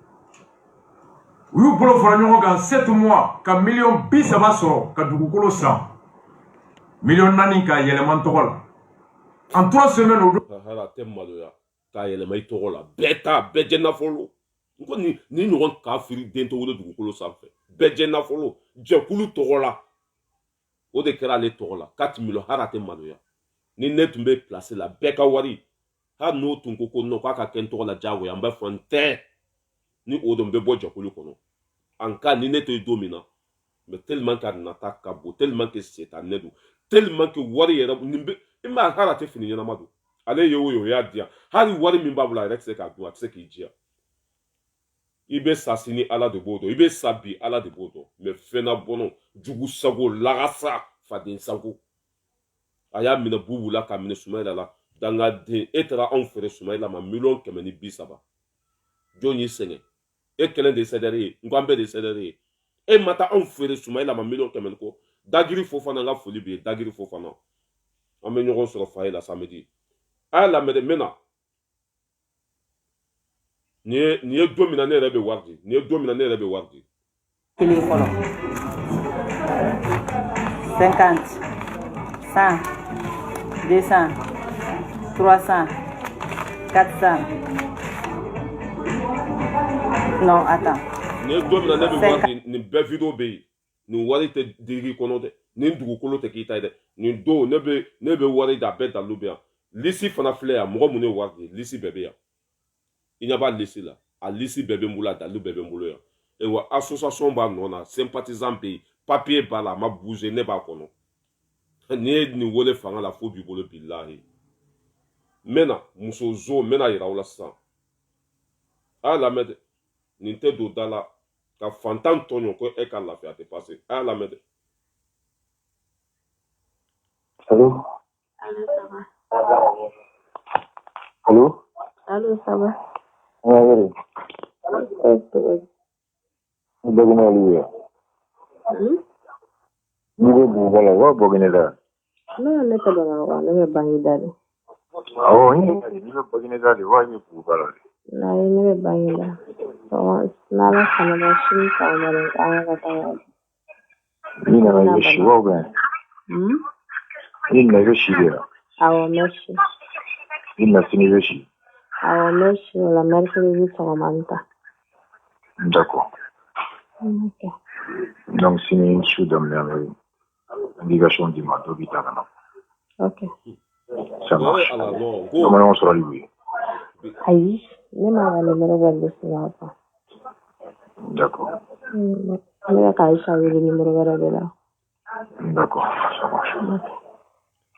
u y'u bolo fara ɲɔgɔn kan 7 mois ka miliyɔn 30 sɔrɔ ka dugukolo san miliyɔn 4 ka yɛlɛma tɔgɔ la en 3 semaines o don hala tɛ maloya k'a yɛlɛma i tɔgɔ la bɛɛ ta bɛɛ jɛ nafolo n ko ni ɲɔgɔn kafiri den tɛ wolo dugukolo sanfɛ bɛɛ jɛ nafolo jɛkulu tɔgɔ la o de kɛra ale tɔgɔ la 4 millions hala tɛ maloya ni ne tun bɛ place la bɛɛ ka wari hali n'o tun ko non k'a ka kɛ n tɔgɔ la diyagoya n bɛ fɔ n tɛ ni o don n bɛ bɔ jɛkulu kɔnɔ en cas ni ne tɛ don min na mais tellement que a nata ka bon tellement que setanɛ don tellement que wari yɛrɛ nin bɛ i ma hala tɛ fini ɲɛnama don ale ye o ye o y'a diya hali wari min b'a bolo a yɛrɛ tɛ se k'a dun a tɛ se k'i diya i bɛ sa sini ala de b'o dɔn i bɛ sa bi ala de b'o dɔn mais fɛnna bɔnɔ jugu sago lagasa faden sago a y'a minɛ bubu la k'a minɛ Sumayila la dangaden e taara anw feere Sumayila ma miliyɔn 130 jɔn y'i sɛgɛn e kelen de ye sɛdɛri ye n ko an bɛɛ de ye sɛdɛri ye e ma taa anw feere Sumayila ma miliyɔn 100 kɔ Dagiri Fofana n ka foli bɛ yen Dagiri Fofana an bɛ ɲɔgɔn sɔrɔ faye la samedi a y'a lamɛn n bɛ na nin ye don min na ne yɛrɛ bɛ wari di nin ye don min na ne yɛrɛ bɛ wari di. Kelen fɔlɔ 50 100 200 300 400 non attends. nin ye don min na ne bɛ wari di nin bɛɛ video bɛ yen nin wari tɛ digi kɔnɔ dɛ nin dugukolo tɛ k'i ta ye dɛ nin don ne bɛ wari di a bɛɛ dalu bɛ yan lisi fana filɛ yan mɔgɔ mun ye wari di lisi bɛɛ bɛ yan i ɲɛ b'a lisi la a lisi bɛɛ bɛ n bolo a dalu bɛɛ bɛ n bolo yan wa association b'a nɔ na sympathisant bɛ yen papier b'a la a ma bouger ne b'a kɔnɔ n'i ye nin wele fanga la fo b'i bolo bilahi n bɛ na muso zo n bɛ na yira aw la sisan a y'a lamɛn dɛ nin tɛ don da la ka fantan tɔɲɔ ko e ka lafiya tɛ passé a y'a lamɛn dɛ. Allô? Allô? Allô, ça va? Oui. Bogina Liya. Ni bɛ Bugubala wa Bogineda? Non, ne tɛ Bamakɔ, ne bɛ Bangida de. Awɔ, ni bɛ Bogineda de wa ni Bugubala de? Ayi, ne bɛ Bangida. N'Ala sɔnn'a ma sini sɔgɔmada an ka taa. Ni nana i bɛ si wa ou bien? Ni nana i bɛ si de wa? Awɔ, n bɛ si. Ni nana sini i bɛ si? Awɔ, n bɛ si o la mercredi sɔgɔma n ta. D'accord. Ok. Donc sini su daminɛ an bɛ indication d'i ma dɔ b'i ta ka na. Ok. Ça marche. Bamananw sɔrɔli bɛ yen. Ayi, ne m'a ka numéro bɛ liste la quoi. D'accord. Ne bɛ ka Aïcha wele numéro wɛrɛ de la. D'accord, ça marche.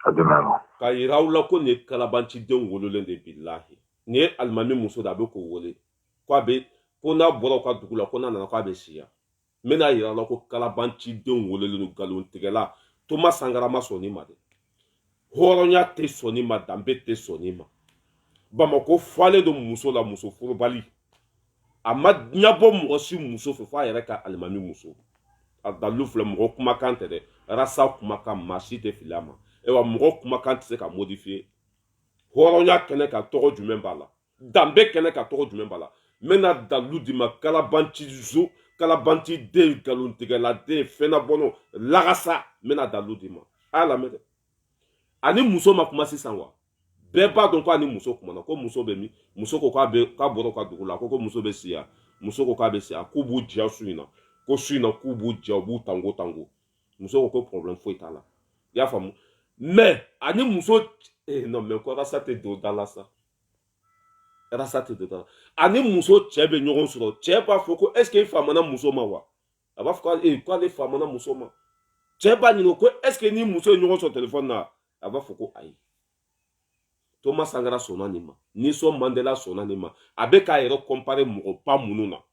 À demain alors. K'a yira aw la ko nin ye kalabancidenw wololen de bilahi nin ye alimami muso de a bɛ k'o wele ko n'a bɔra u ka dugu la ko n'a nana k'a bɛ siya n bɛna yira aw la ko kalabancidenw wololen don nkalontigɛla Thomas Sankara ma sɔn nin ma dɛ hɔrɔnya tɛ sɔn nin ma danbe tɛ sɔn nin ma Bamako falen don muso la muso furubali a ma ɲɛbɔ mɔgɔ si muso fɛ fo a yɛrɛ ka alimami muso a dalu filɛ mɔgɔ kumakan tɛ dɛ rasa kumakan maa si tɛ fili a ma wa mɔgɔ kumakan tɛ se ka modifier hɔrɔnya kɛnɛ ka tɔgɔ jumɛn b'a la danbe kɛnɛ ka tɔgɔ jumɛn b'a la n bɛna dalu di ma kalabanci den nkalontigɛla den fɛnna bɔnɔ lagasa n bɛna dalu di ma a y'a lamɛn dɛ ani muso ma kuma sisan wa bɛɛ b'a dɔn ko ani muso kumana ko muso bɛ min muso ko k'a bɔra ka dugu la ko muso bɛ siya muso ko k'a bɛ siya k'u b'u diya su in na ko su in na k'u b'u diya u b'u tango muso ko problème foyi t'a la i y'a faamu mais ani muso non mais ko rasa tɛ don da la sa rasa tɛ don da la ani muso cɛ bɛ ɲɔgɔn sɔrɔ cɛ b'a fɔ ko est ce que i famana muso ma wa a b'a fɔ k'ale famana muso ma cɛ b'a ɲininka ko est ce que ni muso ye ɲɔgɔn sɔrɔ téléphone na a b'a fɔ ko ayi Thomas Sankara sɔnna nin ma Nelson Mandela sɔnna nin ma a bɛ k'a yɛrɛ comparer mɔgɔ ba minnu na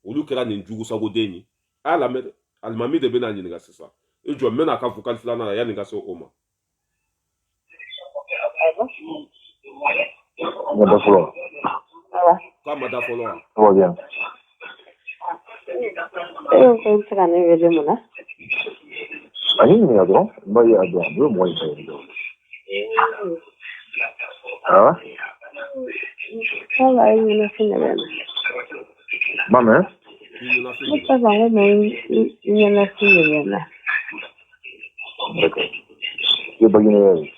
olu kɛra nin jugusagoden ye a y'a lamɛn dɛ alimami de bɛna ɲininka sisan i jɔ n bɛna ka vocal filanan na yanni n ka se o ma. Ma da fɔlɔ. K'a ma da fɔlɔ wa. Ça va bien. E ko i bɛ se ka ne wele mun na. A ye ɲininka dɔrɔn n b'a ye a dɔn n bɛ mɔgɔ in ta yen dɔrɔn. Ça va, il me fait la même. Ma mère. Musa bango mai yana singela. D'accord. Je bagine.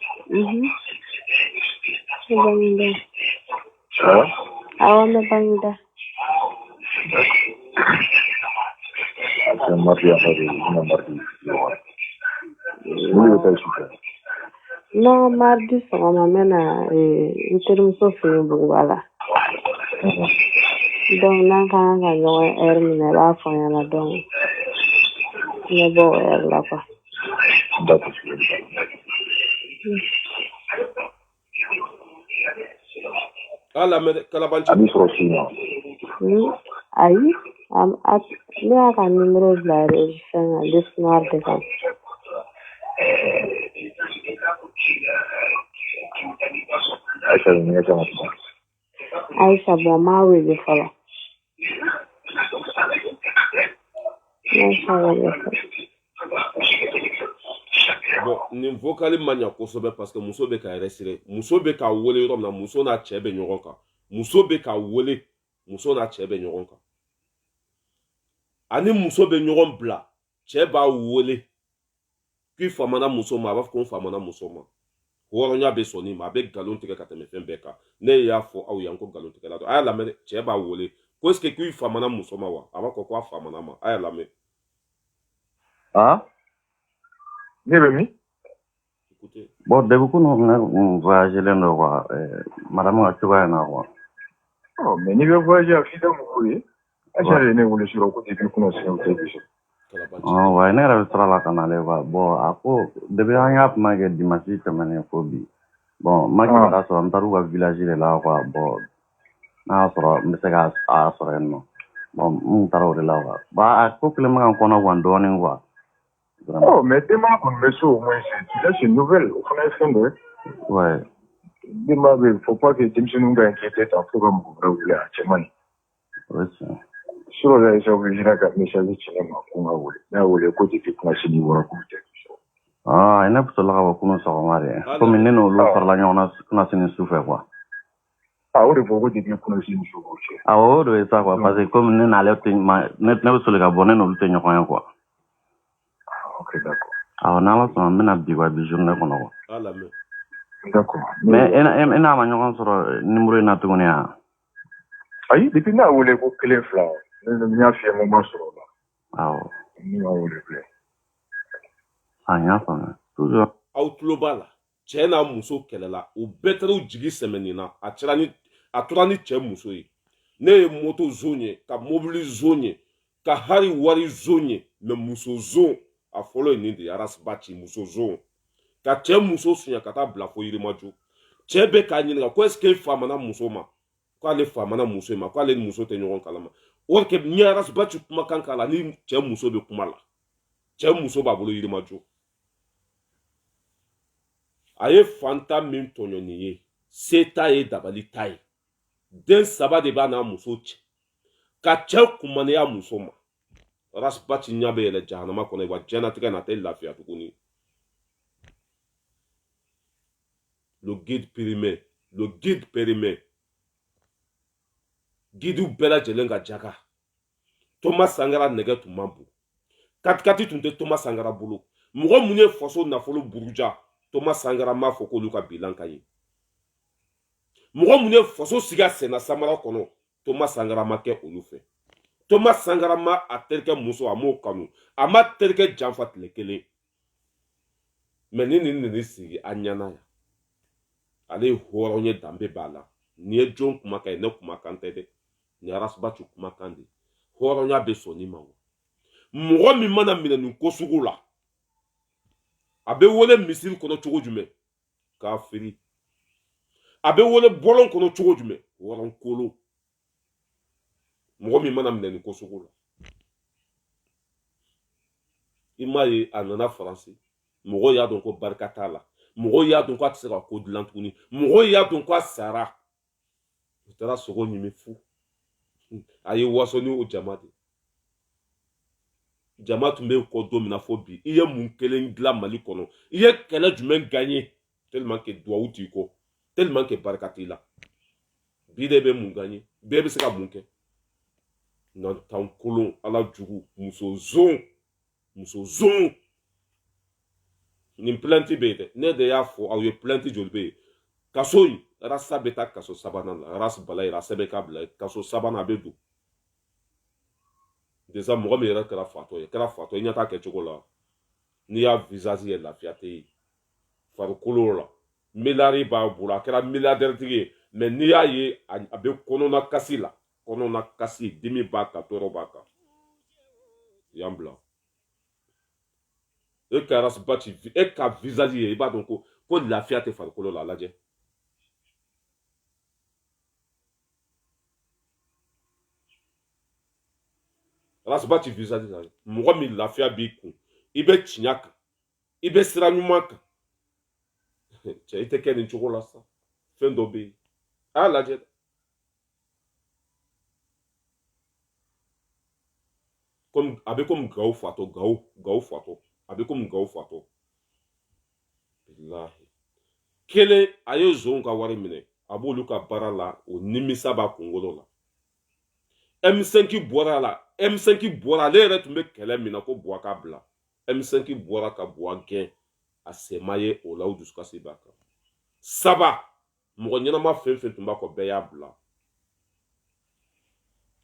Bangda. Ah. Awame bangda. C'est mardi après, non mardi. Nous le taisons. No mardi sama mena interim so fi bungala. Donc nan kan ka ɲɔgɔn heure minɛ b'a fɔ ɲɛna donc ne b'o heure la quoi. D'accord. Ala mais Kalabanchi. Ami Frosina. Ayi ne y'a ka numéro bila fɛn liste noire de kan. Aïcha ni ne tama. Aïcha bon m'a wele fɔlɔ. Bon, nin vocal mania kosɛbɛ parce que muso bɛ ka resiré. Muso bɛ ka wele yɔrɔ min na muso n'a cɛ bɛ ɲɔgɔn kan. Muso bɛ ka wele muso n'a cɛ bɛ ɲɔgɔn kan. Ani muso bɛ ɲɔgɔn bila cɛ b'a wele k'i famana muso ma a b'a fɔ ko n famana muso ma. Wɔrɔnya bɛ sɔn nin ma a bɛ nkalon tigɛ ka tɛmɛ fɛn bɛɛ kan. Ne y'a fɔ aw yan ko nkalon tigɛla don. A y'a lamɛn cɛ b'a wele ko est-ce que k'i famana muso ma wa? A b'a fɔ ko a famana ma. A y'a lamɛn. Ah? Ne bɛ min? Bon, depuis que nous voyageons, madame a trouvé un endroit. Oh, mais ni bɛ voyager a f'i da mun ko ye? Aïcha de ne wele sur ko depuis qu'on s'est vu. Oh, ouais, ne yɛrɛ bɛ sira la ka na ale quoi. Bon, a ko depuis an y'a kuma kɛ dimanche tɛmɛnen fo bi. Bon, ma kɛ ka sɔrɔ n taara u ka village de la quoi. Bon, n'a y'a sɔrɔ n bɛ se k'a sɔrɔ yen nɔ. Bon, n taara o de la quoi. Bon, a ko kelen bɛ ka n kɔnɔ quoi dɔɔnin quoi. Oh, mais Dema qu'on met ça au moins, c'est une nouvelle. On a fait un ouais. Dema, il ne faut pas que James nous inquiète en programme pour vous à Tchemani. Oui, c'est sur les origines de message de cinéma, on a voulu. Là où les côtés qui commencent à niveau à côté. Ah, il n'a pas seulement la vacune sur Marie. Comme il n'est pas l'autre par la nuit, on a signé souffert quoi. Ah, on est beaucoup de bien qu'on a signé souffert. Ah, oui, ça quoi. Parce que comme il n'a pas sur le gabonais, nous le tenions rien quoi. Ok, d'accord. Ah, on a la semaine, mais n'a pas de journée qu'on a. Ah, la main. D'accord. Mais il n'a pas de sur le numéro de notre gouvernement. Ah, depuis là, on est beaucoup clés flash. Nous avons fait un moment sur là. Ah, nous avons les clés. Ah, il y a pas. Toujours. Outlobala. Cɛ n'a muso kɛlɛla o bɛɛ taara u jigi sɛmɛnin na a tora ni cɛ muso ye ne ye moto zon ye ka mobili zon ye ka hali wari zon ye mɛ muso zon a fɔlɔ ye nin de ye arasibaci muso zon ka cɛ muso suɲɛ ka taa bila fo yirimaju cɛ bɛ k'a ɲininka ko est-ce que famana muso ma k'ale famana muso ma k'ale ni muso tɛ ɲɔgɔn kalama o de kɛ ni arasibaci kumakan k'a la ni cɛ muso bɛ kuma la cɛ muso b'a bolo yirimaju a ye fanta min tɔɲɔ nin ye se t'a ye dabali t'a ye den saba de b'a n'a muso cɛ ka cɛ kumaniya muso ma arasibaci ɲɛ bɛ yɛlɛ jahanama kɔnɔ wa diɲɛnatigɛ na tɛ lafiya tuguni le guide périmé guidew bɛɛ lajɛlen ka jaga Thomas Sankara nɛgɛ tun man bon katikati tun tɛ Thomas Sankara bolo mɔgɔ mun ye faso nafolo buruja Thomas Sankara m'a fɔ k'olu ka bilan ka ɲi mɔgɔ mun ye faso sigi a senna samara kɔnɔ Thomas Sankara ma kɛ olu fɛ Thomas Sankara ma a terikɛ muso a m'o kanu a ma terikɛ janfa tile kelen mɛ ni nin sigi a ɲana yan ale ye hɔrɔn ye danbe b'a la nin ye jɔn kumakan ye ne kumakan tɛ dɛ nin ye arasibaci kumakan de hɔrɔnya bɛ sɔn nin ma wa mɔgɔ min mana minɛ nin ko sugu la a bɛ wele misiri kɔnɔ cogo jumɛn k'a firi a bɛ wele bɔlɔn kɔnɔ cogo jumɛn wɔrɔn kolo mɔgɔ min mana minɛ nin ko sugu la i m'a ye a nana faransi mɔgɔw y'a dɔn ko barika t'a la mɔgɔw y'a dɔn ko a tɛ se ka ko dilan tuguni mɔgɔw y'a dɔn ko a sara u taara sogo ɲimi fu a ye waso ni o jama de jama tun bɛ kɔ don min na fo bi i ye mun kelen dilan mali kɔnɔ i ye kɛlɛ jumɛn gagné tellement que duwawu t'i kɔ tellement que barika t'i la bi de bɛ mun gagné bɛɛ bɛ se ka mun kɛ nan tan kolon ala jugu muso zon nin plainte be de ne de y'a fɔ aw ye plainte joli be kaso in rasa bɛ taa kaso sabanan la ras bala yira sɛbɛn ka bila kaso sabanan a bɛ don déjà mɔgɔ min yɛrɛ kɛra fatɔ ye i ɲɛ t'a kɛcogo la n'i y'a visage ye lafiya tɛ yen farikolo la miliyari b'a bolo a kɛra miliyardɛri tigi ye mais n'i y'a ye a bɛ kɔnɔna kasi la kɔnɔna kasi dimi b'a kan tɔɔrɔ b'a kan yan bila e ka rasbati e ka visage ye i b'a dɔn ko lafiya tɛ farikolo la a lajɛ rasbati visage la mɔgɔ min lafiya b'i kun i bɛ tiɲɛ kan i bɛ sira ɲuman kan cɛ i tɛ kɛ nin cogo la sa fɛn dɔ bɛ yen a y'a lajɛ a bɛ komi gawo fatɔ gawo fatɔ a bɛ komi gawo fatɔ bilahi kelen a ye zonw ka wari minɛ a b'olu ka baara la o nimisa b'a kunkolo la M5 bɔra la M5 bɔra ale yɛrɛ tun bɛ kɛlɛ min na ko buwa k'a bila M5 bɔra ka buwa gɛn a sema ye o la o dusukasi b'a kan saba mɔgɔ ɲɛnama fɛn fɛn tun b'a kɔ bɛɛ y'a bila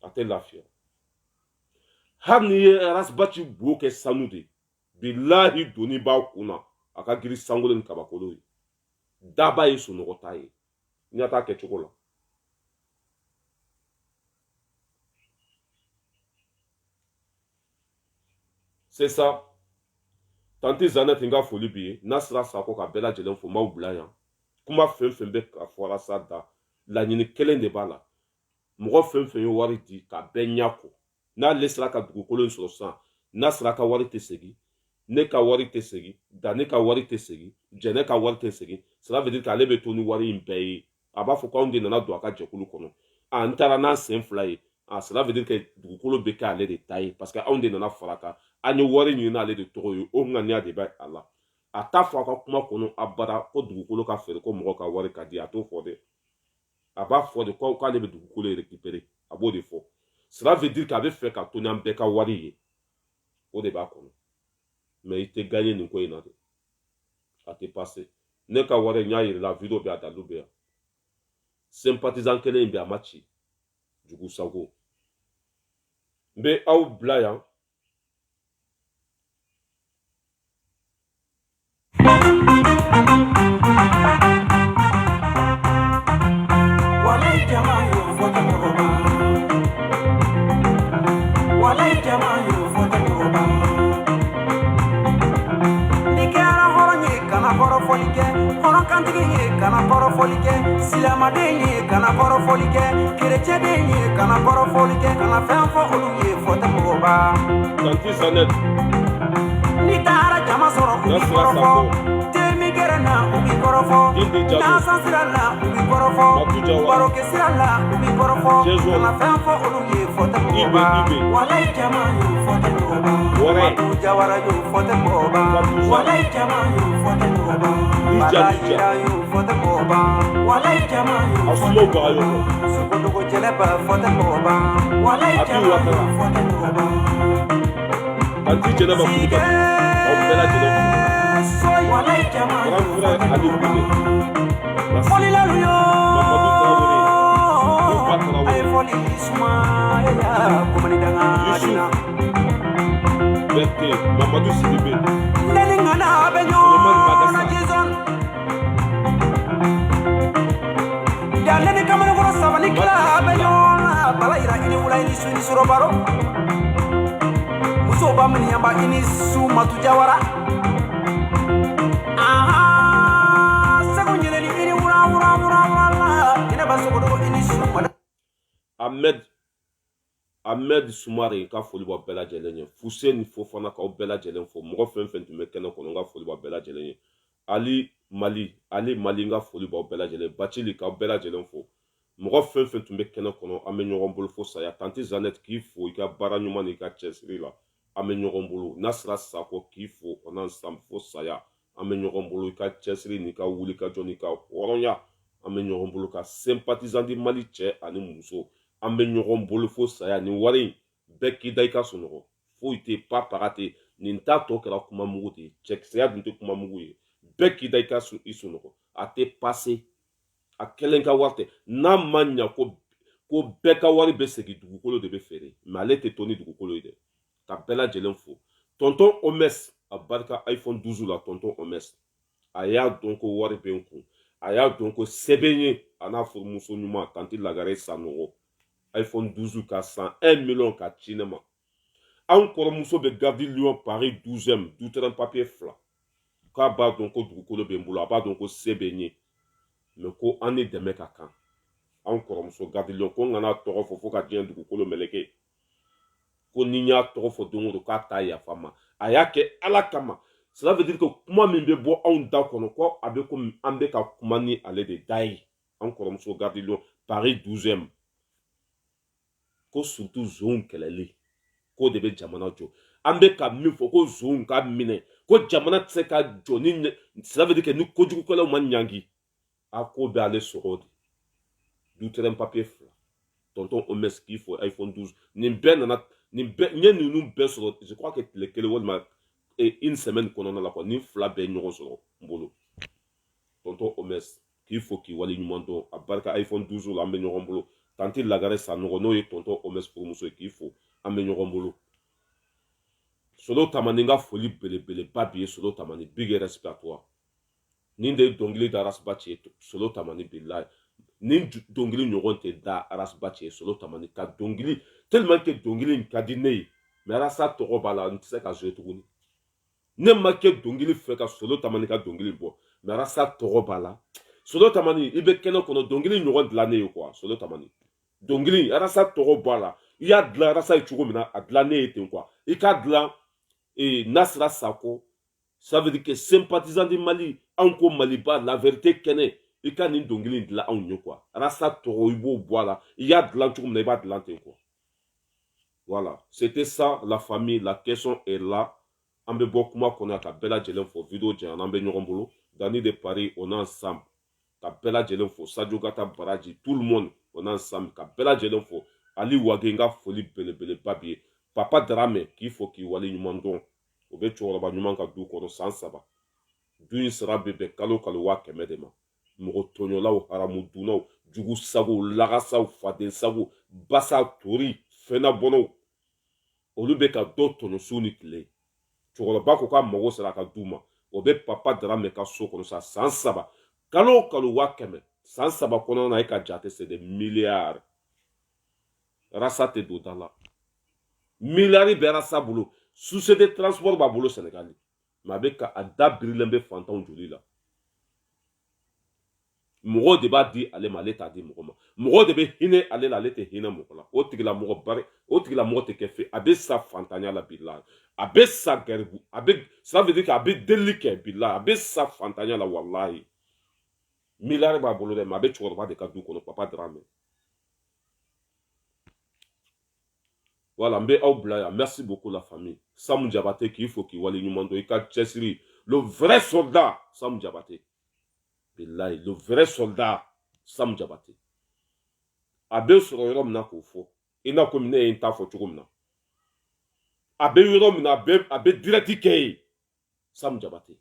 a tɛ lafiya hali n'i ye rasbati bo kɛ sanu de bilahi doni b'a kun na a ka giri sankolo ni kabakolo ye daba ye sunɔgɔ ta ye n y'a t'a kɛcogo la c'est ça tanti Zanette n ka foli b'i ye n'a sera Sako ka bɛɛ lajɛlen fo n b'aw bila yan kuma fɛn fɛn bɛ ka fɔra sa da laɲini kelen de b'a la mɔgɔ fɛn fɛn ye wari di ka bɛɛ ɲɛ ko n'ale sera ka dugukolo in sɔrɔ sisan n'a sera ka wari tɛ segin ne ka wari tɛ segin Dane ka wari tɛ segin Jɛnɛ ka wari tɛ segin cela veut dire que ale bɛ to ni wari in bɛɛ ye a b'a fɔ k'anw de nana don a ka jɛkulu kɔnɔ n taara n'an sen fila ye cela veut dire que dugukolo bɛ kɛ ale de ta ye parce que anw de nana fara kan an ye wari ɲini n'ale de tɔgɔ ye o ŋaniya de bɛ a la a t'a fɔ a ka kuma kɔnɔ abada ko dugukolo ka feere ko mɔgɔ ka wari ka di a t'o fɔ dɛ a b'a fɔ de k'ale bɛ dugukolo récupérer a b'o de fɔ cela veut dire k'a bɛ fɛ ka to n'an bɛɛ ka wari ye o de b'a kɔnɔ mais i tɛ gagner nin ko in na dɛ a tɛ passer ne ka wari n y'a yirala video bɛ a dalu bɛ yan sympathisant kelen in bɛ a ma ci Jugu Sako n bɛ aw bila yan Silamaden ye kana kɔrɔfɔli kɛ kerecɛden ye kana kɔrɔfɔli kɛ kana fɛn fɔ olu ye fɔ tɛ mɔgɔba tanti Zanette ni taara jama sɔrɔ u b'i kɔrɔfɔ temi gɛrɛ na u b'i kɔrɔfɔ dansan sira la u b'i kɔrɔfɔ barokɛ sira la u b'i kɔrɔfɔ kana fɛn fɔ olu ye fɔ tɛ mɔgɔba walayi jama y'o fɔ tɛ mɔgɔba Matu Jawara y'o fɔ tɛ mɔgɔba walayi jama y'o fɔ tɛ mɔgɔba Balayira y'o fɔ tɛ mɔgɔba walayi jama y'o fɔ tɛ mɔgɔba Sogodogo Jɛlɛba fɔ tɛ mɔgɔba walayi jama y'o fɔ tɛ mɔgɔba tanti Jɛnɛba Kulibali aw bɛɛ lajɛlen fo walayi jama y'o fɔ tɛ Ali mɔgɔba Wele folilalu yo Mamadou Traoré Bouba a ye Traoré foli suma ya komani danga dina Berté Mamadou Sidibé neni ngana bɛ ɲɔgɔn na jizɔn yale ni kamalennkɔrɔ saba ni kila bɛ ɲɔgɔn na Balayira i ni wula i ni su i ni sorobaro musow b'a miniyanba i ni su Matu Jawara Segu ɲinɛni i ni wura la Jɛnɛba Sogodogo i ni su Ahmed Soumare ka foli b'a bɛɛ lajɛlen ye Fuseni Fofana k'aw bɛɛ lajɛlen fo mɔgɔ fɛn fɛn tun bɛ kɛnɛ kɔnɔ n ka foli b'a bɛɛ lajɛlen ye Ali Mali n ka foli b'aw bɛɛ lajɛlen Bacili k'aw bɛɛ lajɛlen fo mɔgɔ fɛn fɛn tun bɛ kɛnɛ kɔnɔ an bɛ ɲɔgɔn bolo fo saya tanti Zanette k'i fo i ka baara ɲuman n'i ka cɛsiri la an bɛ ɲɔgɔn bolo n'a sera Sako k'i fo ɔnan sam fo saya an bɛ ɲɔgɔn bolo i ka cɛsiri n'i ka wuli ka jɔ n'i ka hɔrɔnya an bɛ ɲɔgɔn bolo ka sympathisant di Mali cɛ ani muso an bɛ ɲɔgɔn bolo fo saya nin wari in bɛɛ k'i da i ka sunɔgɔ foyi tɛ pa paga tɛ nin t'a tɔ kɛra kuma mugu de ye cɛkisɛya dun tɛ kuma mugu ye bɛɛ k'i da i ka i sunɔgɔ a tɛ pase a kelen ka wari tɛ n'a ma ɲa ko bɛɛ ka wari bɛ segin dugukolo de bɛ feere mais ale tɛ to ni dugukolo ye dɛ ka bɛɛ lajɛlen fo tonton Omes a barika iPhone 12 la tonton Omes a y'a dɔn ko wari bɛ n kun a y'a dɔn ko sɛbɛn ye a n'a furumuso ɲuman tanti Lagare Sanogo iPhone 12 ka san 1 million ka ci ne ma an kɔrɔmuso bɛ Gare Lyon Paris 12e du terrain papier 2 k'a b'a dɔn ko dugukolo bɛ n bolo a b'a dɔn ko se bɛ n ye mais ko an ni dɛmɛ ka kan an kɔrɔmuso Gare Lyon ko n kana tɔgɔ fɔ fo ka diɲɛ dugukolo meleke ko ni n y'a tɔgɔ fɔ don o don k'a t'a yafa ma a y'a kɛ Ala kama cela veut dire que kuma min bɛ bɔ anw da kɔnɔ ko a bɛ komi an bɛ ka kuma ni ale de da ye an kɔrɔmuso Gare Lyon Paris 12e ko surtout zon kɛlɛli ko de bɛ jamana jɔ an bɛ ka min fɔ ko zon ka minɛ ko jamana tɛ se ka jɔ ni cela veut dire que ni kojugukɛlaw ma ɲangi a ko bɛ ale sɔrɔ de du terrain papier 2 tonton Omes k'i fɔ iPhone 12 nin bɛɛ nana nin bɛɛ n ye ninnu bɛɛ sɔrɔ je crois que tile kelen walima une semaine kɔnɔna la quoi ni fila bɛɛ ɲɔgɔn sɔrɔ n bolo tonton Omes k'i fɔ k'i wale ɲuman dɔn a barika iPhone 12 la an bɛ ɲɔgɔn bolo tanti Lagare Sanogo n'o ye tonton Omes furumuso ye k'i fɔ an bɛ ɲɔgɔn bolo Solo Tamani n ka foli belebeleba b'i ye Solo Tamani big respect à toi nin de ye dɔnkili da Arasba cɛ ye Solo Tamani bilahi nin dɔnkili ɲɔgɔn tɛ da Arasba cɛ ye Solo Tamani ka dɔnkili tellement que dɔnkili in ka di ne ye mais Arasa tɔgɔ b'a la n tɛ se ka jouer tuguni ne ma kɛ dɔnkili fɛ ka Solo Tamani ka dɔnkili bɔ mais Arasa tɔgɔ b'a la Solo Tamani i bɛ kɛnɛ kɔnɔ dɔnkili ɲɔgɔn dilannen ye quoi Solo Tamani dɔnkili Arasa tɔgɔ b'a la i y'a dilan Arasa ye cogo min na a dilannen ye ten quoi i k'a dilan Nasira Sako ça veut dire que sympathisant du Mali anw ko Maliba la vérité kɛnɛ i ka nin dɔnkili in dilan anw ye quoi Arasa tɔgɔ i b'o bɔ a la i y'a dilan cogo min na i b'a dilan ten quoi voilà c'était ça la famille la question est là an bɛ bɔ kuma kɔnɔ ka bɛɛ lajɛlen fɔ vidéo jɛɲana an bɛ ɲɔgɔn bolo Dani de Paris on est ensemble ka bɛɛ lajɛlen fɔ Sadio Gata Baraji tout le monde on est ensemble ka bɛɛ lajɛlen fɔ Ali Wage n ka foli belebeleba b'i ye Papa Darame k'i fɔ k'i wale ɲuman dɔn o bɛ cɛkɔrɔba ɲuman ka du kɔnɔ san 3 du in sara bɛ bɛn kalo kalo 500 de ma mɔgɔ tɔɲɔlaw haramu dunnaw jugu sagow lagasaw faden sagow basa tori fɛnna bɔnnaw olu bɛ ka dɔ tɔɲɔ su ni tile cɛkɔrɔba ko k'a mago sera a ka du ma o bɛ Papa Darame ka so kɔnɔ sa san 3 kalo kalo 500 san 3 kɔnɔna na e ka jate c'est des milliards Arasa tɛ don da la milliards bɛ Arasa bolo société transport b'a bolo Sénégal mais a bɛ ka a da birilen bɛ fantanw joli la mɔgɔw de b'a di ale ma ale t'a di mɔgɔ ma mɔgɔw de bɛ hinɛ ale la ale tɛ hinɛ mɔgɔ la o tigilamɔgɔ tɛ kɛ fe a bɛ sa fantanya la bilahi a bɛ sa garibu a bɛ ça veut dire que a bɛ delili kɛ bilahi a bɛ sa fantanya la walahi milliards b'a bolo dɛ mais a bɛ cɛkɔrɔba de ka du kɔnɔ Papa Darame voilà n bɛ aw bila yan merci beaucoup la famille Samu Jabate k'i fɔ k'i wale ɲuman dɔn i ka cɛsiri le vrai soldat Samu Jabate bilahi le vrai soldat Samu Jabate a bɛ sɔrɔ yɔrɔ min na k'o fɔ i n'a komi ne ye n ta fɔ cogo min na a bɛ yɔrɔ min na a bɛ direct kɛ yen Samu Jabate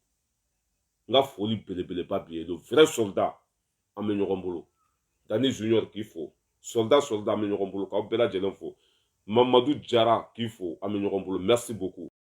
n ka foli belebeleba b'i ye le vrai soldat an bɛ ɲɔgɔn bolo Dani Junior k'i fɔ soldat an bɛ ɲɔgɔn bolo k'aw bɛɛ lajɛlen fo Mamadou Jara k'i fo an bɛ ɲɔgɔn bolo merci beaucoup